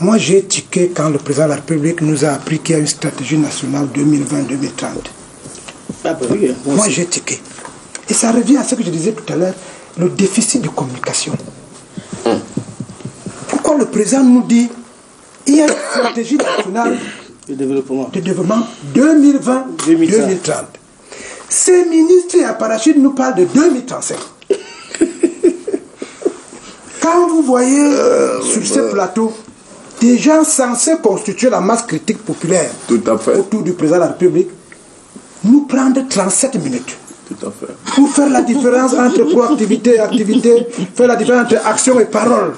Moi, j'ai tiqué quand le président de la République nous a appris qu'il y a une stratégie nationale 2020-2030. Moi, j'ai tiqué. Et ça revient à ce que je disais tout à l'heure, le déficit de communication. Pourquoi le président nous dit il y a une stratégie nationale de développement 2020-2030. Ces ministres et apparatchiks nous parlent de 2035. Quand vous voyez sur ce plateau des gens censés constituer la masse critique populaire autour du président de la République, nous prendre 37 minutes.
Tout à fait.
Pour faire la différence entre proactivité et activité, faire la différence entre action et parole.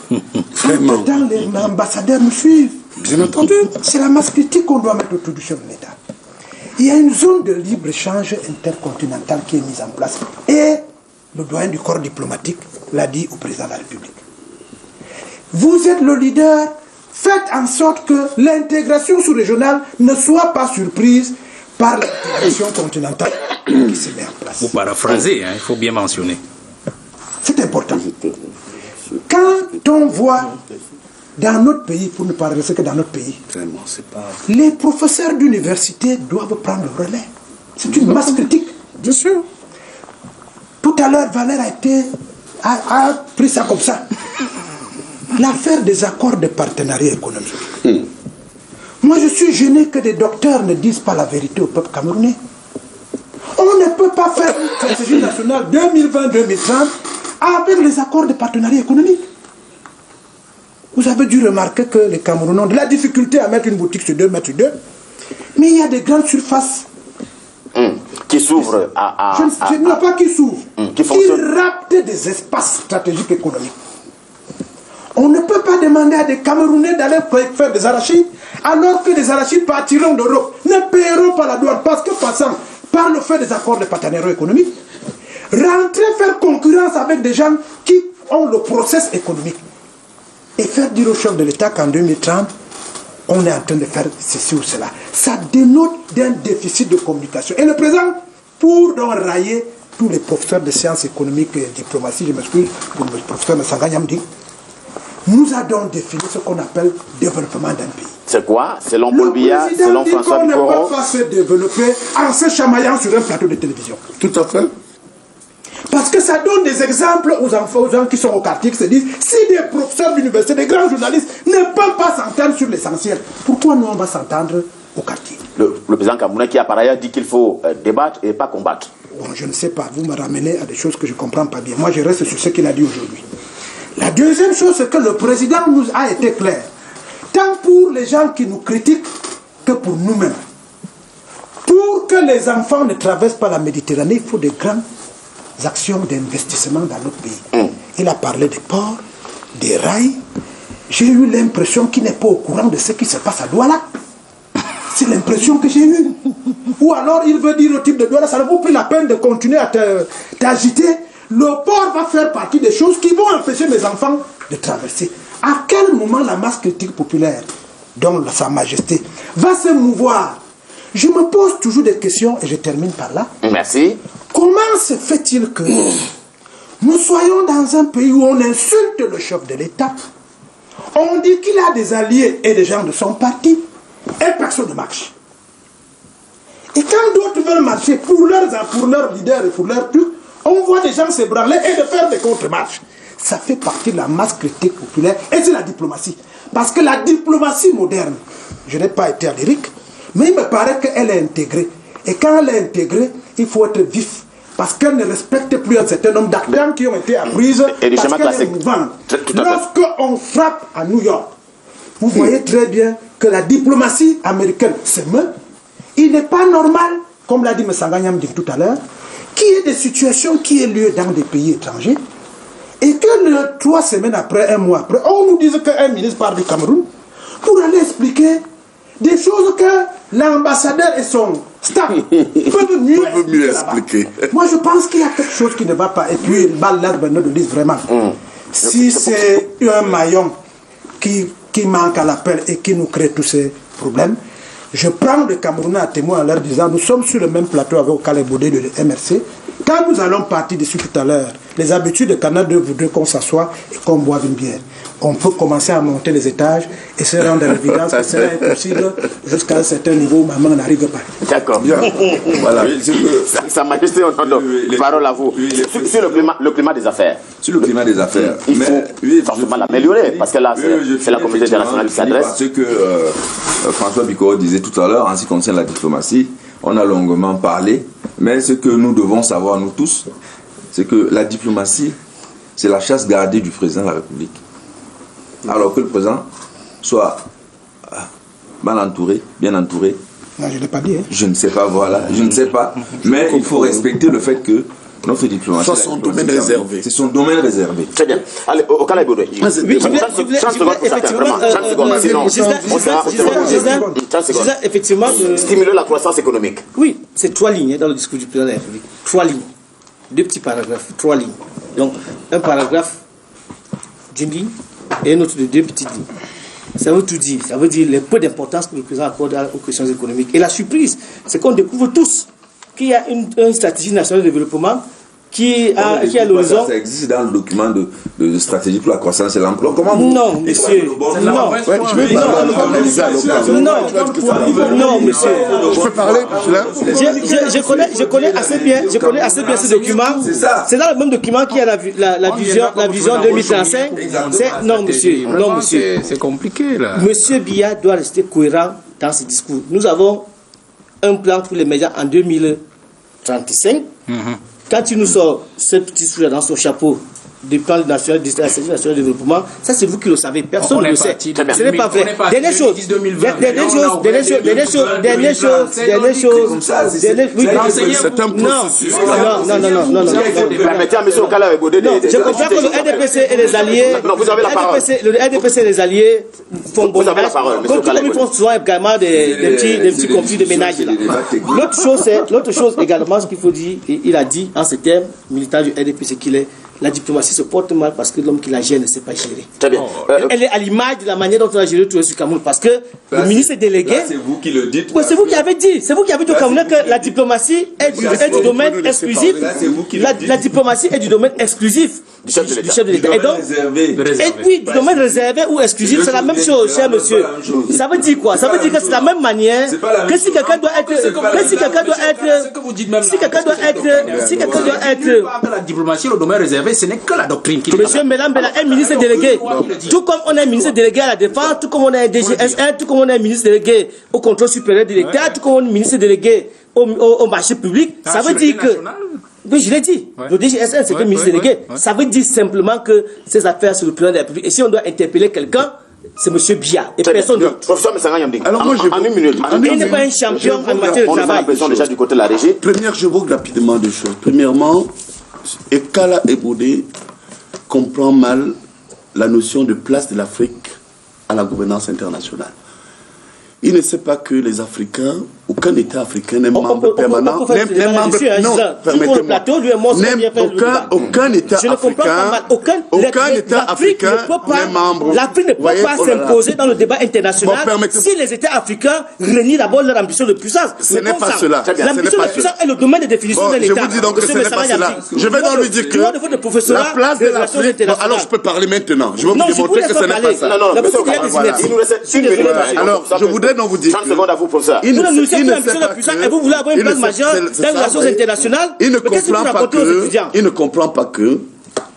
Dans les ambassadeurs nous suivent.
Bien entendu.
C'est la masse critique qu'on doit mettre autour du chef de l'État. Il y a une zone de libre-échange intercontinental qui est mise en place. Et le doyen du corps diplomatique l'a dit au président de la République. Vous êtes le leader, faites en sorte que l'intégration sous-régionale ne soit pas surprise par l'intégration continentale qui se met en place.
Vous paraphrasez, hein, il faut bien mentionner.
C'est important. Quand on voit dans notre pays, pour ne pas rester que dans notre pays, les professeurs d'université doivent prendre le relais. C'est une masse critique.
Bien sûr.
Tout à l'heure, Valère a pris ça comme ça. L'affaire des accords de partenariat économique. Moi, je suis gêné que des docteurs ne disent pas la vérité au peuple camerounais. On ne peut pas faire une stratégie nationale 2020-2030 avec les accords de partenariat économique. Vous avez dû remarquer que les Camerounais ont de la difficulté à mettre une boutique sur 2 mètres 2, mais il y a des grandes surfaces
qui s'ouvrent à...
Je ne dis pas qui s'ouvrent,
qui
raptent des espaces stratégiques économiques. On ne peut pas demander à des Camerounais d'aller faire des arachides alors que des arachides partiront d'Europe, ne paieront pas la douane parce que passant par le fait des accords de partenariat économique, rentrer faire concurrence avec des gens qui ont le process économique. et faire dire au chef de l'État qu'en 2030, on est en train de faire ceci ou cela. Ça dénote d'un déficit de communication. Et le président, pour donc railler tous les professeurs de sciences économiques et diplomatie, je m'excuse pour le professeur Messanga Nyamdi, nous a donc défini ce qu'on appelle développement d'un pays.
C'est quoi? Selon Paul Biya, selon François Bikoro.
On ne peut pas se développer en se chamaillant sur un plateau de télévision.
Tout à fait.
Parce que ça donne des exemples aux enfants, aux gens qui sont au quartier, qui se disent, si des professeurs d'université, des grands journalistes ne peuvent pas s'entendre sur l'essentiel, pourquoi nous on va s'entendre au quartier?
Le président Kabouna qui a par ailleurs dit qu'il faut débattre et pas combattre.
Bon, je ne sais pas, vous me ramenez à des choses que je ne comprends pas bien. Moi, je reste sur ce qu'il a dit aujourd'hui. La deuxième chose, c'est que le président nous a été clair, tant pour les gens qui nous critiquent que pour nous-mêmes. Pour que les enfants ne traversent pas la Méditerranée, il faut de grandes actions d'investissement dans notre pays. Il a parlé des ports, des rails. J'ai eu l'impression qu'il n'est pas au courant de ce qui se passe à Douala. C'est l'impression que j'ai eue. Ou alors il veut dire au type de Douala, ça ne vaut plus la peine de continuer à t'agiter. Le port va faire partie des choses qui vont empêcher mes enfants de traverser. À quel moment la masse critique populaire, dont Sa Majesté, va se mouvoir? Je me pose toujours des questions et je termine par là.
Merci.
Comment se fait-il que nous soyons dans un pays où on insulte le chef de l'État, on dit qu'il a des alliés et des gens de son parti, et personne ne marche. Et quand d'autres veulent marcher pour leurs leaders et pour leurs trucs, on voit des gens se branler et de faire des contre-marches. Ça fait partie de la masse critique populaire et c'est la diplomatie. Parce que la diplomatie moderne, je n'ai pas été à l'IRIC, mais il me paraît qu'elle est intégrée. Et quand elle est intégrée, il faut être vif. Parce qu'elle ne respecte plus un certain nombre d'actions qui ont été apprises parce qu'elle est mouvante. Lorsqu'on frappe à New York, vous voyez très bien que la diplomatie américaine se meut. Il n'est pas normal, comme l'a dit M. Sanganyam tout à l'heure, qu'il y ait des situations qui aient lieu dans des pays étrangers et que 3 semaines après, 1 mois après, on nous dise qu'un ministre part du Cameroun pour aller expliquer des choses que l'ambassadeur et son staff peuvent mieux expliquer. Moi, je pense qu'il y a quelque chose qui ne va pas. Et puis, Ballas Bernard le dit vraiment. Si c'est un maillon qui manque à l'appel et qui nous crée tous ces problèmes, je prends les Camerounais à témoin en leur disant, nous sommes sur le même plateau avec Okale Bodé de MRC. Quand nous allons partir dessus tout à l'heure, les habitudes de Canada voudraient qu'on s'assoie et qu'on boive une bière. On peut commencer à monter les étages et se rendre à l'évidence que c'est impossible jusqu'à un certain niveau, maman n'arrive pas.
D'accord. Voilà. Sa Majesté, on donne parole à vous. Sur le climat des affaires.
Sur le climat des affaires.
Il faut forcément l'améliorer parce que là, c'est la communauté internationale qui s'adresse.
Ce que François Bikoro disait tout à l'heure en ce qui concerne la diplomatie, on a longuement parlé, mais ce que nous devons savoir, nous tous, c'est que la diplomatie, c'est la chasse gardée du président de la République. Alors que le président soit mal entouré, bien entouré.
Non, je ne l'ai pas dit. Hein.
Je ne sais pas, voilà, je ne sais pas. Mais il faut respecter le fait que notre diplomatie...
C'est son domaine réservé.
C'est son domaine réservé.
Très bien. Allez, au Okale Bodé. 30 secondes pour chacun, vraiment. 30 secondes, sinon on sera...
Effectivement...
Stimuler la croissance économique.
Oui, c'est 3 lignes dans le discours du président de la République. 3 lignes. 2 petits paragraphes, 3 lignes. Donc, un paragraphe d'une ligne et un autre de 2 petites lignes. Ça veut tout dire. Ça veut dire le peu d'importance que le président accorde aux questions économiques. Et la surprise, c'est qu'on découvre tous qu'il y a une stratégie nationale de développement qui a l'horizon.
Ça existe dans le document de stratégie pour la croissance et l'emploi. Comment vous...
Non, monsieur. Non, monsieur.
Je peux parler?
Je connais assez bien ce document. C'est dans le même document qu'il y a la vision 2035. Non, monsieur. Non, monsieur.
C'est compliqué, là.
Monsieur Biya doit rester cohérent dans ses discours. Nous avons un plan pour les médias en 2035. Quand il nous sort ce petit soulier dans son chapeau du plan national de national de développement, ça c'est vous qui le savez, personne ne le sait. Ce n'est pas vrai. Dernière chose.
C'est un processus.
Non.
Permettez à M. Okale Bodé de...
Je comprends que le RDPC et les alliés...
Non, vous avez la parole.
Le RDPC et les alliés font bon ménage. Comme ils font souvent également des petits conflits de ménage. L'autre chose également, ce qu'il faut dire, il a dit en ces termes, militant du RDPC qu'il est, la diplomatie se porte mal parce que l'homme qui la gère ne sait pas gérer.
Très bien.
Elle est à l'image de la manière dont on a géré tout le Cameroun. Parce que le ministre délégué...
C'est vous qui le dites.
Oui, c'est vous qui avez dit. C'est vous qui avez dit au Cameroun que la diplomatie est du domaine exclusif. La diplomatie est du domaine exclusif du chef de l'État. Et donc, oui, du domaine réservé ou exclusif, c'est la même chose, cher monsieur. Ça veut dire quoi? Ça veut dire que c'est la même manière que si quelqu'un doit être...
La diplomatie, le domaine réservé, ce n'est que la doctrine qui...
Monsieur Melambela est ministre délégué. Tout comme on est ministre délégué à la défense, tout comme on est DGSN, tout comme on est ministre délégué au contrôle supérieur de l'État, tout comme on est ministre délégué au marché public, ça veut dire que... Oui, je l'ai dit. Le DGSN, c'est que ministre délégué. Ça veut dire simplement que ces affaires sur le plan de la République. Et si on doit interpeller quelqu'un, c'est M. Biya et personne d'autre.
Professeur Messanga Nyamding,
alors moi,
en une minute.
Il n'est pas un champion en matière de
On a
travail.
l'impression déjà du côté de la régie.
Première, je évoque rapidement deux choses. Premièrement, Ekala Ebodé comprend mal la notion de place de l'Afrique à la gouvernance internationale. Il ne sait pas que les Africains, aucun État africain n'est membre permanent, aucun État africain n'est membre.
L'Afrique ne peut pas s'imposer dans le débat international si les États africains renient d'abord leur ambition de puissance.
Ce n'est pas cela.
L'ambition de puissance est le domaine de définition de l'État.
Je vous dis donc que ce n'est pas cela. Je vais donc lui dire que la place de l'Afrique... Alors je peux parler maintenant. Je vais vous démontrer que ce n'est pas ça. Alors je voudrais donc vous dire
30 secondes à vous, professeur.
Il ne sait pas et vous voulez avoir une place majeure dans les relations internationales.
Il ne comprend pas que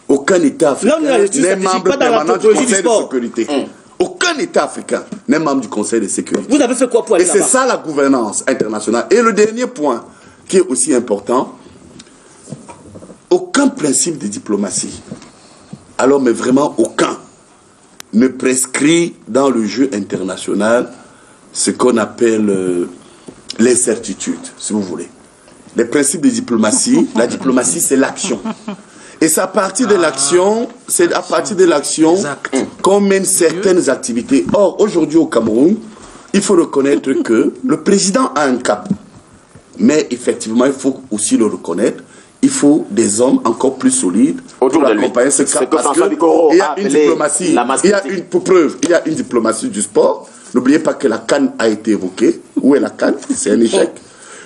aucun État africain n'est membre permanent du Conseil de sécurité. Aucun État africain n'est membre du Conseil de sécurité.
Vous avez fait quoi pour aller là-bas?
Et c'est ça la gouvernance internationale. Et le dernier point qui est aussi important, aucun principe de diplomatie, alors mais vraiment aucun, ne prescrit dans le jeu international ce qu'on appelle l'incertitude, si vous voulez. Les principes de diplomatie, la diplomatie c'est l'action. Et c'est à partir de l'action, qu'on mène certaines activités. Or, aujourd'hui au Cameroun, il faut reconnaître que le président a un cap. Mais effectivement, il faut aussi le reconnaître, il faut des hommes encore plus solides pour accompagner ce cap. Parce qu'il y a une diplomatie, il y a une diplomatie du sport. N'oubliez pas que la CAN a été évoquée. Où est la CAN? C'est un échec.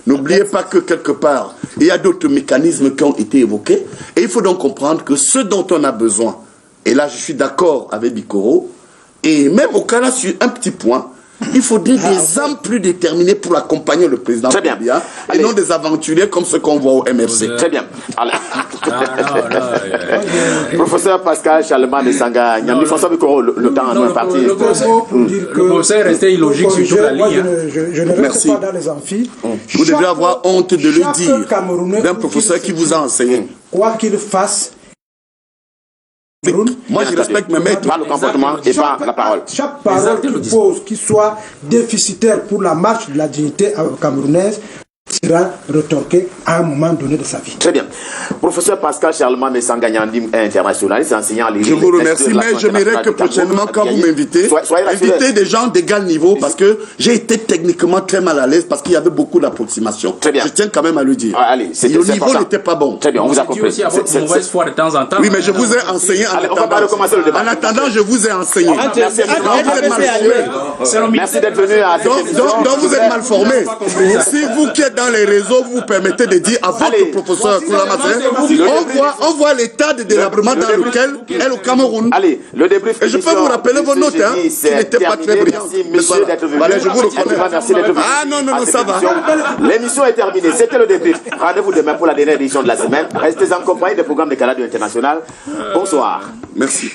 N'oubliez pas que quelque part, il y a d'autres mécanismes qui ont été évoqués. Et il faut donc comprendre que ce dont on a besoin, et là je suis d'accord avec Bikoro, et même au Canada sur un petit point, il faudrait des âmes plus déterminées pour accompagner le président Biya, et non des aventuriers comme ceux qu'on voit au MRC.
Très bien. Professeur Pascal Charlemagne Messanga Nyamding, François Bikoro, le temps est parti.
Le professeur est resté illogique sur toute la ligne.
Je ne reste pas dans les amphis.
Vous devez avoir honte de le dire d'un professeur qui vous a enseigné.
Quoi qu'il fasse,
moi je respecte mes maîtres.
Pas le comportement et pas la parole.
Chaque parole qu'il pose, qui soit déficitaire pour la marche de la dignité camerounaise, sera retorqué à un moment donné de sa vie.
Très bien. Professeur Pascal Charlemagne Messanga Nyamding est internationaliste, enseignant à l'Université.
Je vous remercie, mais j'aimerais que prochainement, quand vous m'invitez, invitez des gens d'égal niveau, parce que j'ai été techniquement très mal à l'aise, parce qu'il y avait beaucoup d'approximations.
Très bien.
Je tiens quand même à le dire.
Allez,
le niveau n'était pas bon.
Très bien, on vous a compris.
aussi à votre mauvaise foi de temps en temps.
Oui, mais je vous ai enseigné en
Allez, on va pas recommencer le débat.
En attendant, je vous ai enseigné.
Merci d'être venu à cette émission.
Donc vous êtes mal formé. Si vous qui êtes dans les réseaux, vous permettez de dire à votre professeur Koulamassé, on voit l'état de délabrement dans lequel est le Cameroun.
Allez, le débrief.
Et je peux vous rappeler vos notes, hein, qui n'étaient pas très brillantes.
Merci, monsieur, d'être venu.
Voilà, je vous reconnais.
Merci d'être venu.
Ah non, ça va.
L'émission est terminée. C'était le débrief. Rendez-vous demain pour la dernière édition de la semaine. Restez en compagnie des programmes de Canada International. Bonsoir.
Merci.